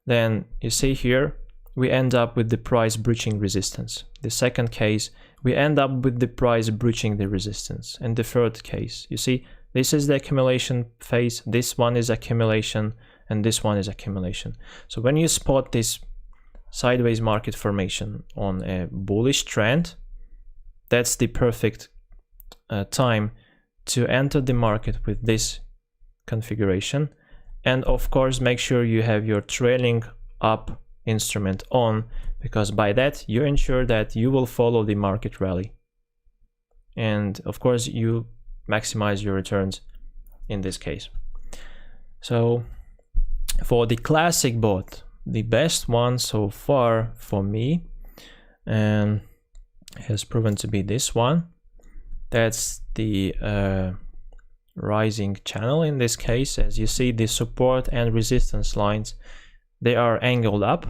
then you see here we end up with the price breaching resistance. The second case, we end up with the price breaching the resistance. And the third case, you see, this is the accumulation phase, this one is accumulation, and this one is accumulation. So when you spot this sideways market formation on a bullish trend, that's the perfect time to enter the market with this configuration. And of course, make sure you have your trailing up instrument on, because by that you ensure that you will follow the market rally. And of course, you maximize your returns in this case. So for the classic bot, the best one so far for me and has proven to be this one. That's the rising channel in this case. As you see, the support and resistance lines, they are angled up,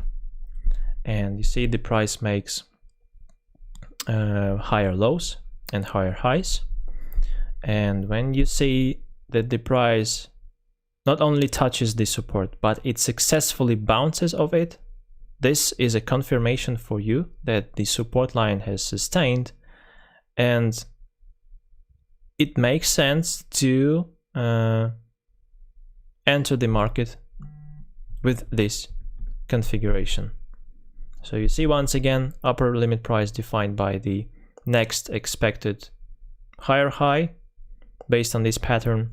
and you see the price makes higher lows and higher highs. And when you see that the price not only touches the support, but it successfully bounces off it, this is a confirmation for you that the support line has sustained, and it makes sense to enter the market with this configuration. So you see, once again, upper limit price defined by the next expected higher high based on this pattern,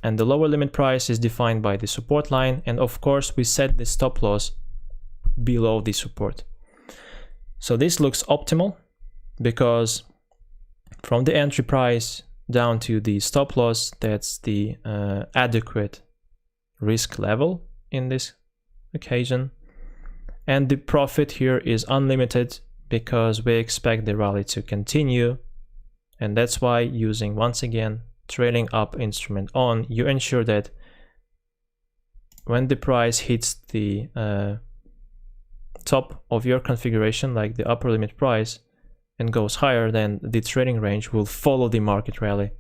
and the lower limit price is defined by the support line, and of course we set the stop loss below the support. So this looks optimal because from the entry price down to the stop loss, that's the adequate risk level in this occasion. And the profit here is unlimited because we expect the rally to continue, and that's why using, once again, trailing up instrument on, you ensure that when the price hits the top of your configuration, like the upper limit price, and goes higher, then the trading range will follow the market rally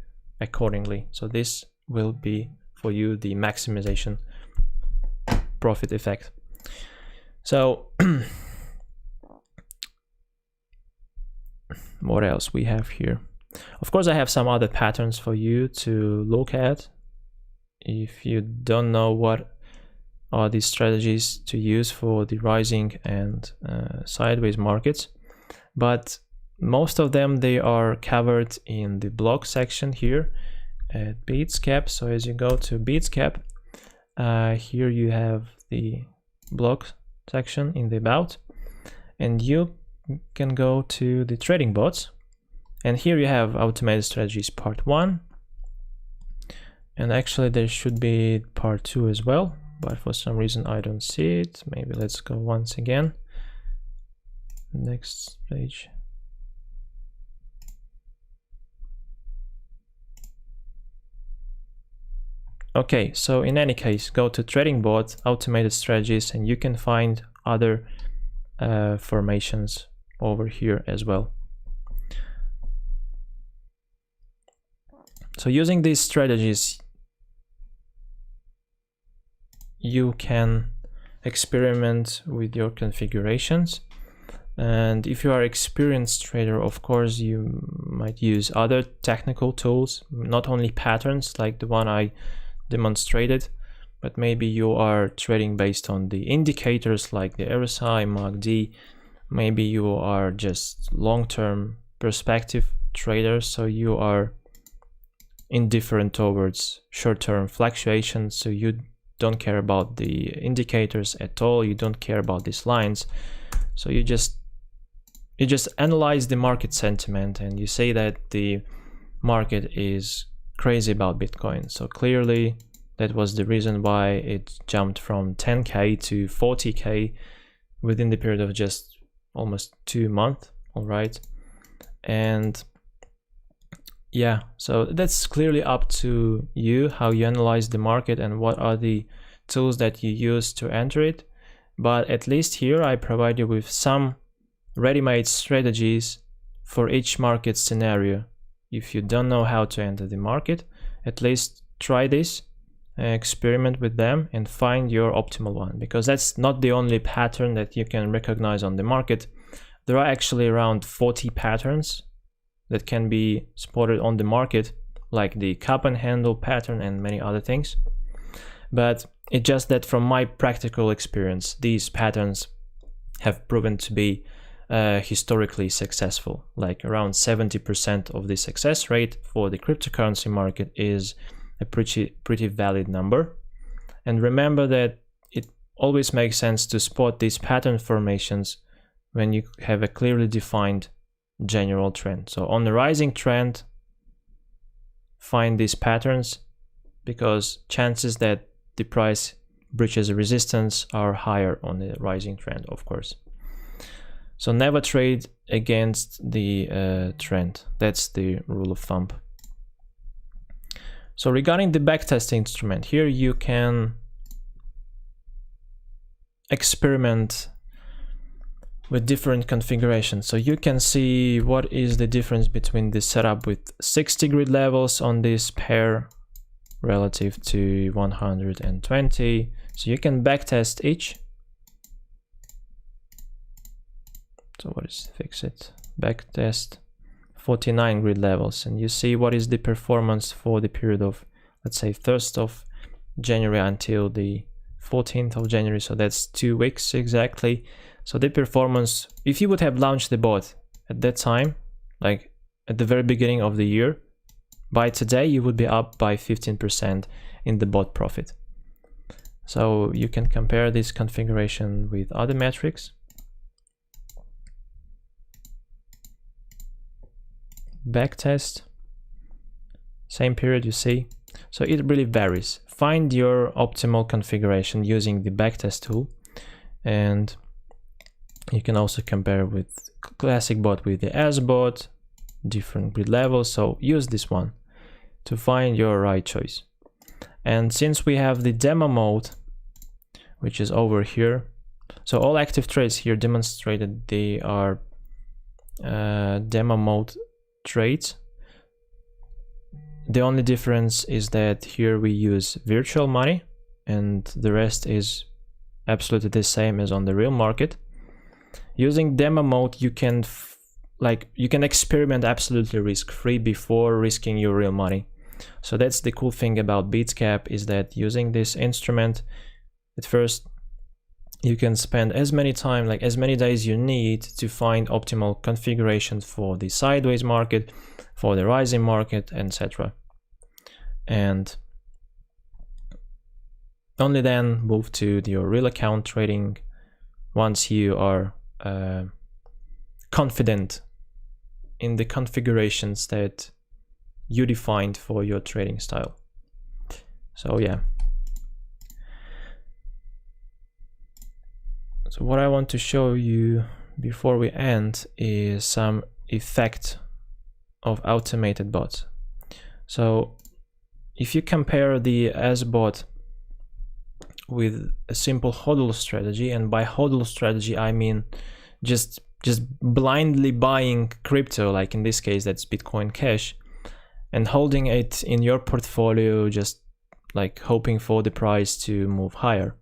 accordingly. So this will be for you the maximization profit effect. So what else we have here? Of course, I have some other patterns for you to look at. If you don't know what are the strategies to use for the rising and sideways markets, but most of them, they are covered in the blog section here at Bitsgap. So as you go to Bitsgap, here you have the blog section in the about, and you can go to the trading bots, and here you have automated strategies part 1, and actually there should be part 2 as well, but for some reason I don't see it. Maybe let's go once again, next page. Okay, so in any case, go to trading bot, automated strategies, and you can find other formations over here as well. So using these strategies, you can experiment with your configurations. And if you are an experienced trader, of course, you might use other technical tools, not only patterns like the one I demonstrated, but maybe you are trading based on the indicators like the RSI, MACD. Maybe you are just long-term perspective traders, so you are indifferent towards short-term fluctuations, so you don't care about the indicators at all, you don't care about these lines, so you just analyze the market sentiment and you say that the market is crazy about Bitcoin. So clearly that was the reason why it jumped from 10k to 40k within the period of just almost 2 months. All right, and yeah, so that's clearly up to you how you analyze the market and what are the tools that you use to enter it. But at least here I provide you with some ready-made strategies for each market scenario. If you don't know how to enter the market, at least try this, experiment with them and find your optimal one, because that's not the only pattern that you can recognize on the market. There are actually around 40 patterns that can be spotted on the market, like the cup and handle pattern and many other things. But it's just that from my practical experience, these patterns have proven to be historically successful. Like around 70% of the success rate for the cryptocurrency market is a pretty valid number. And remember that it always makes sense to spot these pattern formations when you have a clearly defined general trend. So on the rising trend, find these patterns, because chances that the price breaches a resistance are higher on the rising trend, of course. So never trade against the trend. That's the rule of thumb. So regarding the backtesting instrument, here you can experiment with different configurations. So you can see what is the difference between the setup with 60 grid levels on this pair relative to 120. So you can backtest each. So what is fix it? Backtest 49 grid levels, and you see what is the performance for the period of, let's say, 1st of January until the 14th of January. So that's 2 weeks exactly. So the performance, if you would have launched the bot at that time, like at the very beginning of the year, by today you would be up by 15% in the bot profit. So you can compare this configuration with other metrics. Backtest, same period, you see. So it really varies. Find your optimal configuration using the backtest tool, and you can also compare with Classic bot with the SBot, different grid levels. So use this one to find your right choice. And since we have the demo mode, which is over here, so all active trades here demonstrated they are demo mode trades. The only difference is that here we use virtual money and the rest is absolutely the same as on the real market. Using demo mode, you can experiment absolutely risk-free before risking your real money. So that's the cool thing about Bitsgap, is that using this instrument, at first you can spend as many time, like as many days you need to find optimal configurations for the sideways market, for the rising market, etc. And only then move to your real account trading once you are confident in the configurations that you defined for your trading style. So yeah. So what I want to show you before we end is some effect of automated bots. So if you compare the SBot with a simple hodl strategy, and by hodl strategy I mean just blindly buying crypto, like in this case that's Bitcoin Cash, and holding it in your portfolio, just like hoping for the price to move higher.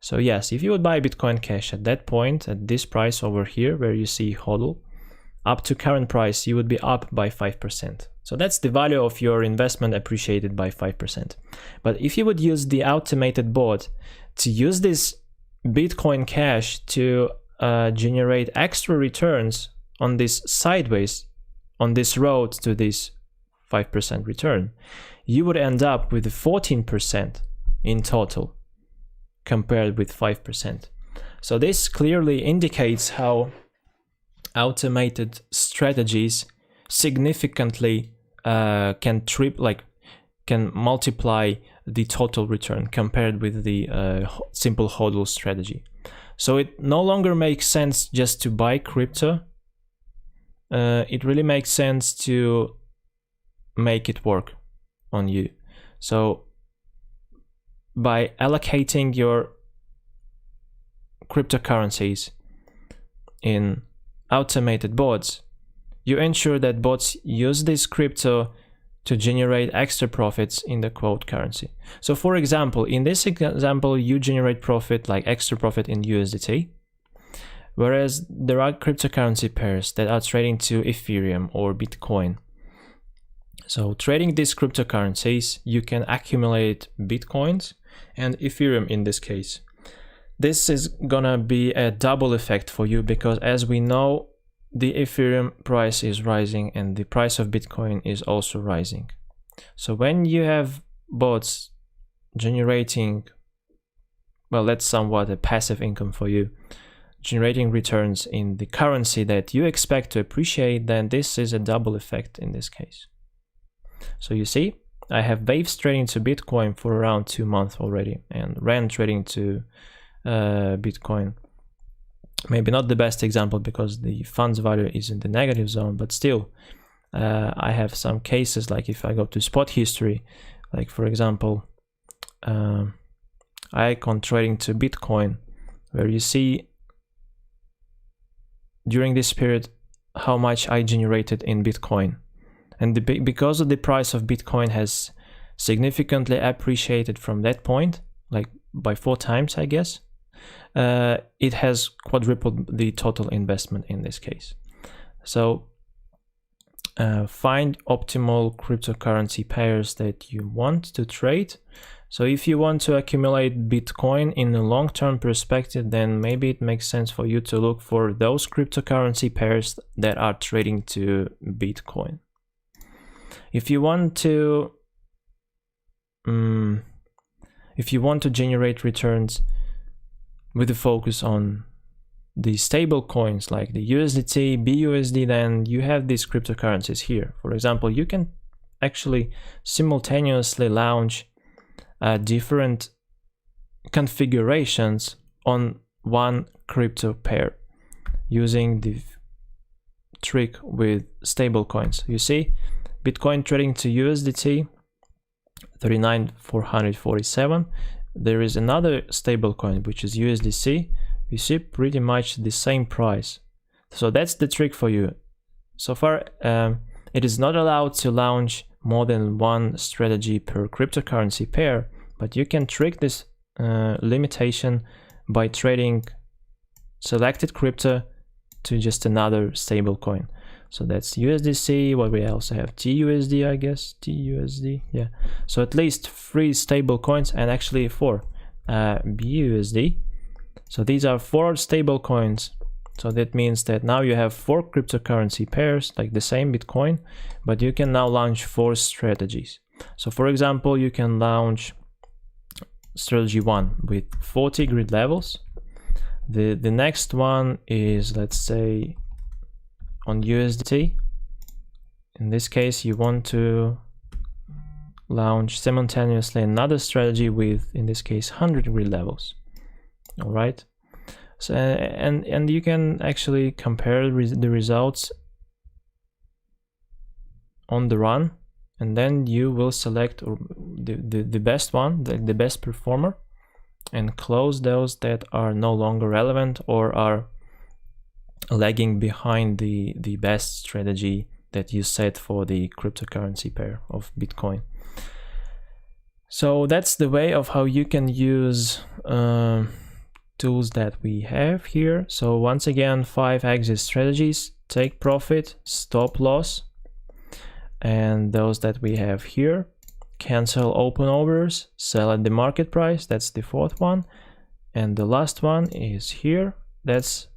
So yes, if you would buy Bitcoin Cash at that point, at this price over here where you see hodl, up to current price, you would be up by 5%. So that's the value of your investment appreciated by 5%. But if you would use the automated bot to use this Bitcoin Cash to generate extra returns on this sideways, on this road to this 5% return, you would end up with 14% in total compared with 5%. So this clearly indicates how automated strategies significantly can multiply the total return compared with the simple hodl strategy. So it no longer makes sense just to buy crypto. It really makes sense to make it work on you. So by allocating your cryptocurrencies in automated bots, you ensure that bots use this crypto to generate extra profits in the quote currency. So for example, in this example, you generate profit, like extra profit in USDT, whereas there are cryptocurrency pairs that are trading to Ethereum or Bitcoin. So trading these cryptocurrencies, you can accumulate Bitcoins and Ethereum in this case. This is gonna be a double effect for you because, as we know, the Ethereum price is rising and the price of Bitcoin is also rising. So when you have bots generating, well, that's somewhat a passive income for you, generating returns in the currency that you expect to appreciate, then this is a double effect in this case. So you see, I have waves trading to Bitcoin for around 2 months already, and Rand trading to Bitcoin. Maybe not the best example because the funds value is in the negative zone, but still I have some cases, like if I go to spot history, like for example Icon trading to Bitcoin, where you see during this period how much I generated in Bitcoin, and because of the price of Bitcoin has significantly appreciated from that point, like by 4 times I guess, it has quadrupled the total investment in this case. So find optimal cryptocurrency pairs that you want to trade. So if you want to accumulate Bitcoin in a long-term perspective, then maybe it makes sense for you to look for those cryptocurrency pairs that are trading to Bitcoin. If you want to generate returns with a focus on the stable coins like the USDT, BUSD, then you have these cryptocurrencies here. For example, you can actually simultaneously launch different configurations on one crypto pair using the trick with stable coins. You see, Bitcoin trading to USDT 39,447. There is another stable coin which is USDC. You see pretty much the same price. So that's the trick for you. So far it is not allowed to launch more than one strategy per cryptocurrency pair, but you can trick this limitation by trading selected crypto to just another stable coin. So that's USDC. What we also have, TUSD, I guess, TUSD, yeah. So at least 3 stable coins, and actually 4. BUSD. So these are 4 stable coins. So that means that now you have 4 cryptocurrency pairs, like the same Bitcoin, but you can now launch 4 strategies. So for example, you can launch strategy 1 with 40 grid levels. The next one is, let's say, on USDT. In this case, you want to launch simultaneously another strategy with, in this case, 100 grid levels. All right. So and you can actually compare the results on the run, and then you will select the best one, the best performer, and close those that are no longer relevant or are lagging behind the best strategy that you set for the cryptocurrency pair of Bitcoin. So that's the way of how you can use tools that we have here. So once again, 5 exit strategies: take profit, stop loss, and those that we have here: cancel open orders, sell at the market price, that's the 4th one, and the last one is here, that's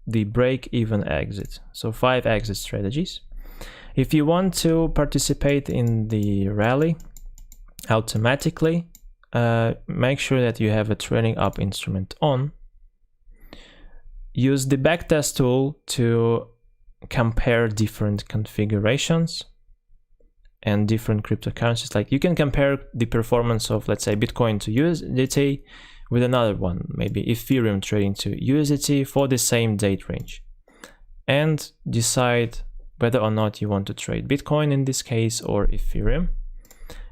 the break even exit. So 5 exit strategies. If you want to participate in the rally automatically, make sure that you have a trading up instrument on. Use the backtest tool to compare different configurations and different cryptocurrencies. Like you can compare the performance of, let's say, Bitcoin to USDT with another one, maybe Ethereum trading to USDT for the same date range, and decide whether or not you want to trade Bitcoin in this case or Ethereum.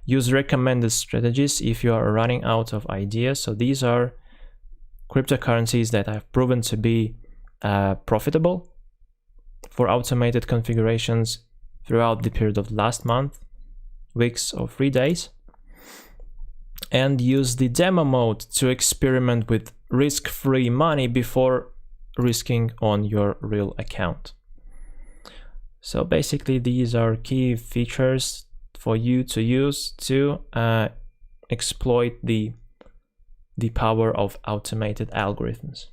Use recommended strategies if you are running out of ideas. So these are cryptocurrencies that have proven to be profitable for automated configurations throughout the period of last month, weeks, or 3 days. And use the demo mode to experiment with risk-free money before risking on your real account. So basically these are key features for you to use to exploit the power of automated algorithms.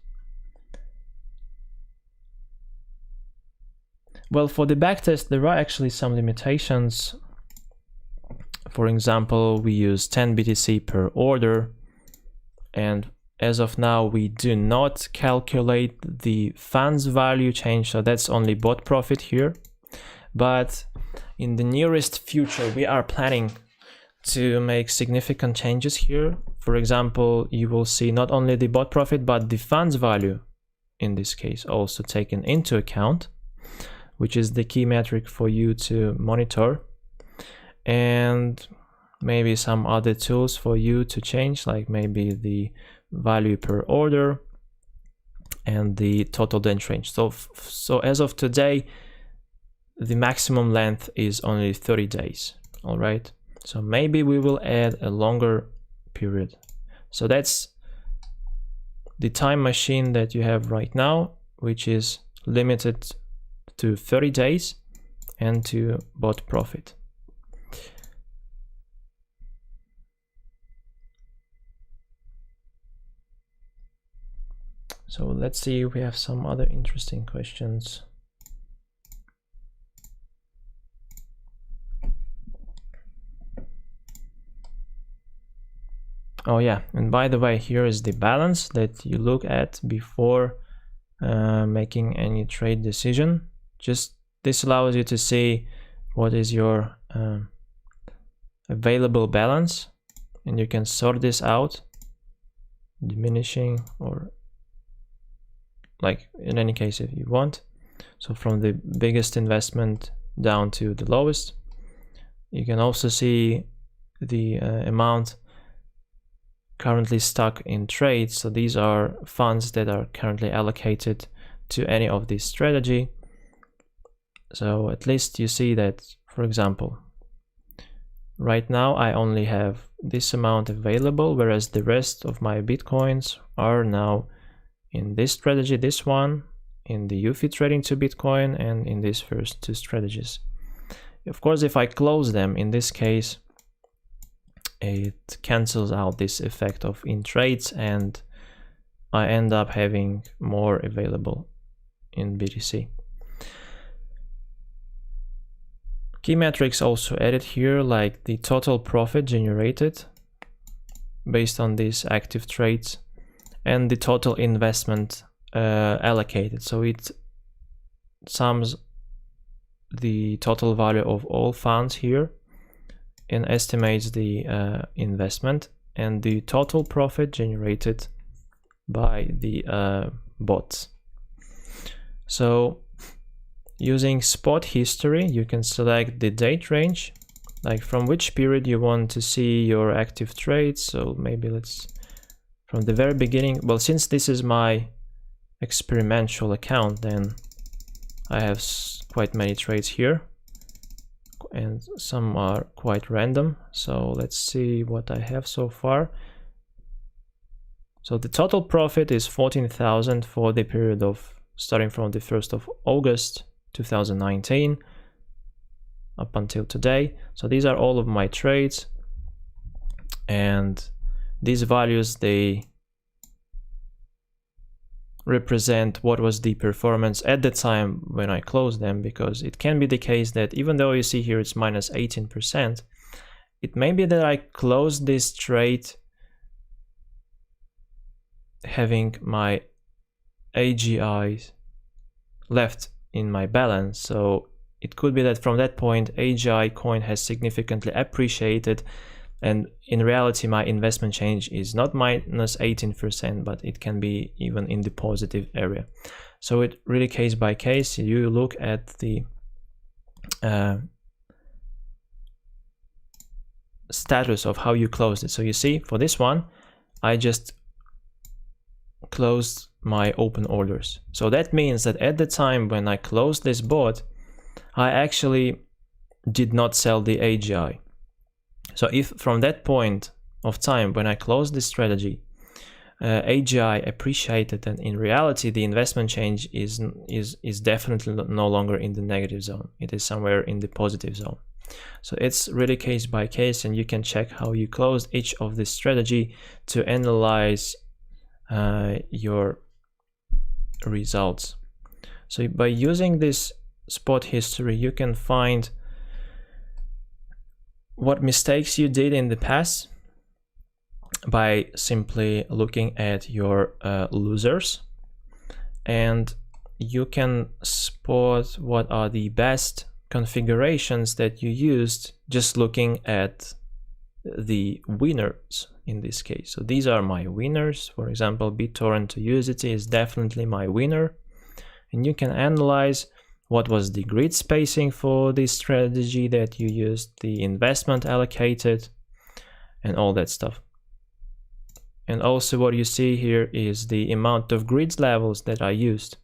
Well, for the backtest, there are actually some limitations. For example, we use 10 BTC per order, and as of now, we do not calculate the funds value change, so that's only bot profit here. But in the nearest future, we are planning to make significant changes here. For example, you will see not only the bot profit, but the funds value in this case also taken into account, which is the key metric for you to monitor. And maybe some other tools for you to change, like maybe the value per order and the total length range. So as of today, the maximum length is only 30 days. All right. So maybe we will add a longer period. So that's the time machine that you have right now, which is limited to 30 days and to bot profit. So let's see if we have some other interesting questions. Oh yeah, and by the way, here is the balance that you look at before making any trade decision. Just this allows you to see what is your available balance, and you can sort this out, diminishing, or like in any case if you want. So from the biggest investment down to the lowest. You can also see the amount currently stuck in trades. So these are funds that are currently allocated to any of this strategy. So at least you see that, for example, right now I only have this amount available, whereas the rest of my Bitcoins are now in this strategy, this one, in the UFI trading to Bitcoin, and in these first 2 strategies. Of course, if I close them, in this case, it cancels out this effect of in trades, and I end up having more available in BTC. Key metrics also added here, like the total profit generated based on these active trades and the total investment allocated. So it sums the total value of all funds here and estimates the investment and the total profit generated by the bots. So using spot history, you can select the date range, like from which period you want to see your active trades. So maybe let's from the very beginning. Well, since this is my experimental account, then I have quite many trades here and some are quite random. So let's see what I have so far. So the total profit is 14,000 for the period of starting from the 1st of August 2019 up until today. So these are all of my trades, and these values, they represent what was the performance at the time when I closed them, because it can be the case that even though you see here it's minus 18%, it may be that I closed this trade having my AGIs left in my balance. So it could be that from that point AGI coin has significantly appreciated, and in reality my investment change is not minus 18%, but it can be even in the positive area. So it really case by case. You look at the status of how you closed it. So you see for this one I just closed my open orders. So that means that at the time when I closed this bot, I actually did not sell the AGI. So if from that point of time when I closed this strategy, AGI appreciated, and in reality the investment change is definitely no longer in the negative zone. It is somewhere in the positive zone. So it's really case by case, and you can check how you closed each of this strategy to analyze your results. So by using this spot history, you can find what mistakes you did in the past by simply looking at your losers, and you can spot what are the best configurations that you used just looking at the winners in this case. So these are my winners. For example, BitTorrent to USDT is definitely my winner, and you can analyze what was the grid spacing for this strategy that you used, the investment allocated, and all that stuff. And also what you see here is the amount of grid levels that I used.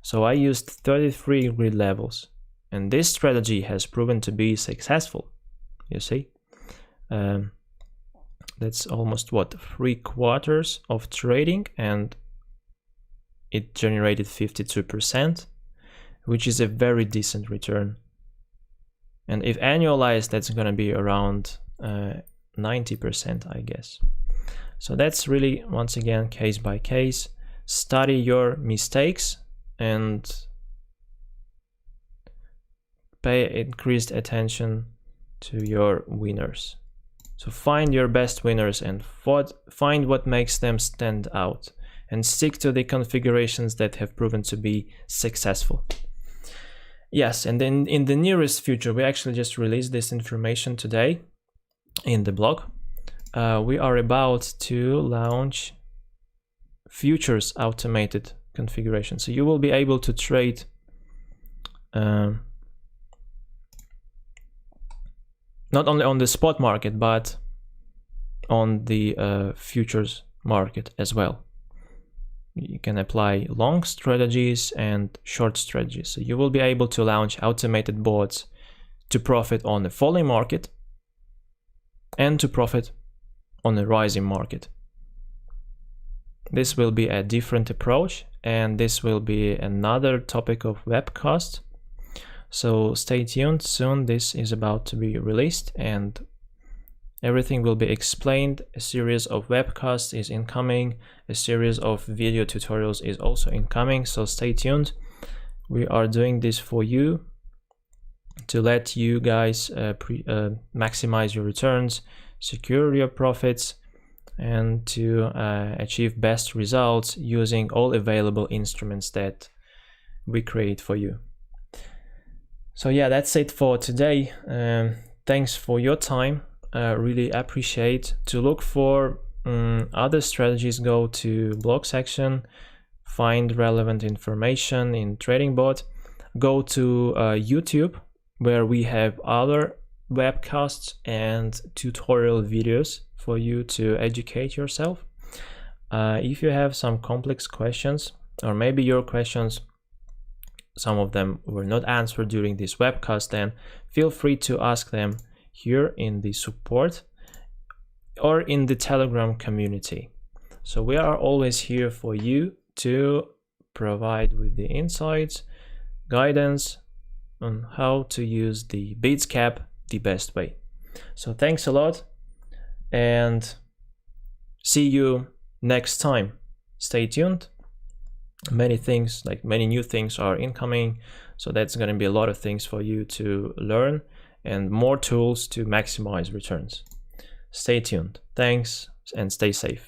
So I used 33 grid levels, and this strategy has proven to be successful. You see, that's almost what, 3/4 of trading, and it generated 52%, which is a very decent return. And if annualized, that's going to be around 90%, I guess. So that's really, once again, case by case. Study your mistakes and pay increased attention to your winners. So find your best winners and find what makes them stand out, and stick to the configurations that have proven to be successful. Yes, and then in the nearest future, we actually just released this information today in the blog. We are about to launch futures automated configuration. So you will be able to trade not only on the spot market, but on the futures market as well. You can apply long strategies and short strategies. So you will be able to launch automated bots to profit on the falling market and to profit on the rising market. This will be a different approach, and this will be another topic of webcast. So stay tuned, soon this is about to be released, and Everything will be explained. A series of webcasts is incoming. A series of video tutorials is also incoming, so stay tuned. We are doing this for you to let you guys maximize your returns, secure your profits, and to achieve best results using all available instruments that we create for you. So yeah, that's it for today. Thanks for your time. Really appreciate. To look for other strategies, go to blog section, find relevant information in TradingBot, go to YouTube, where we have other webcasts and tutorial videos for you to educate yourself. If you have some complex questions, or maybe your questions, some of them were not answered during this webcast, then feel free to ask them here in the support or in the Telegram community. So we are always here for you to provide with the insights, guidance on how to use the Bitsgap the best way. So thanks a lot, and see you next time. Stay tuned. Many things, like many new things, are incoming, so that's going to be a lot of things for you to learn and more tools to maximize returns. Stay tuned. Thanks, and stay safe.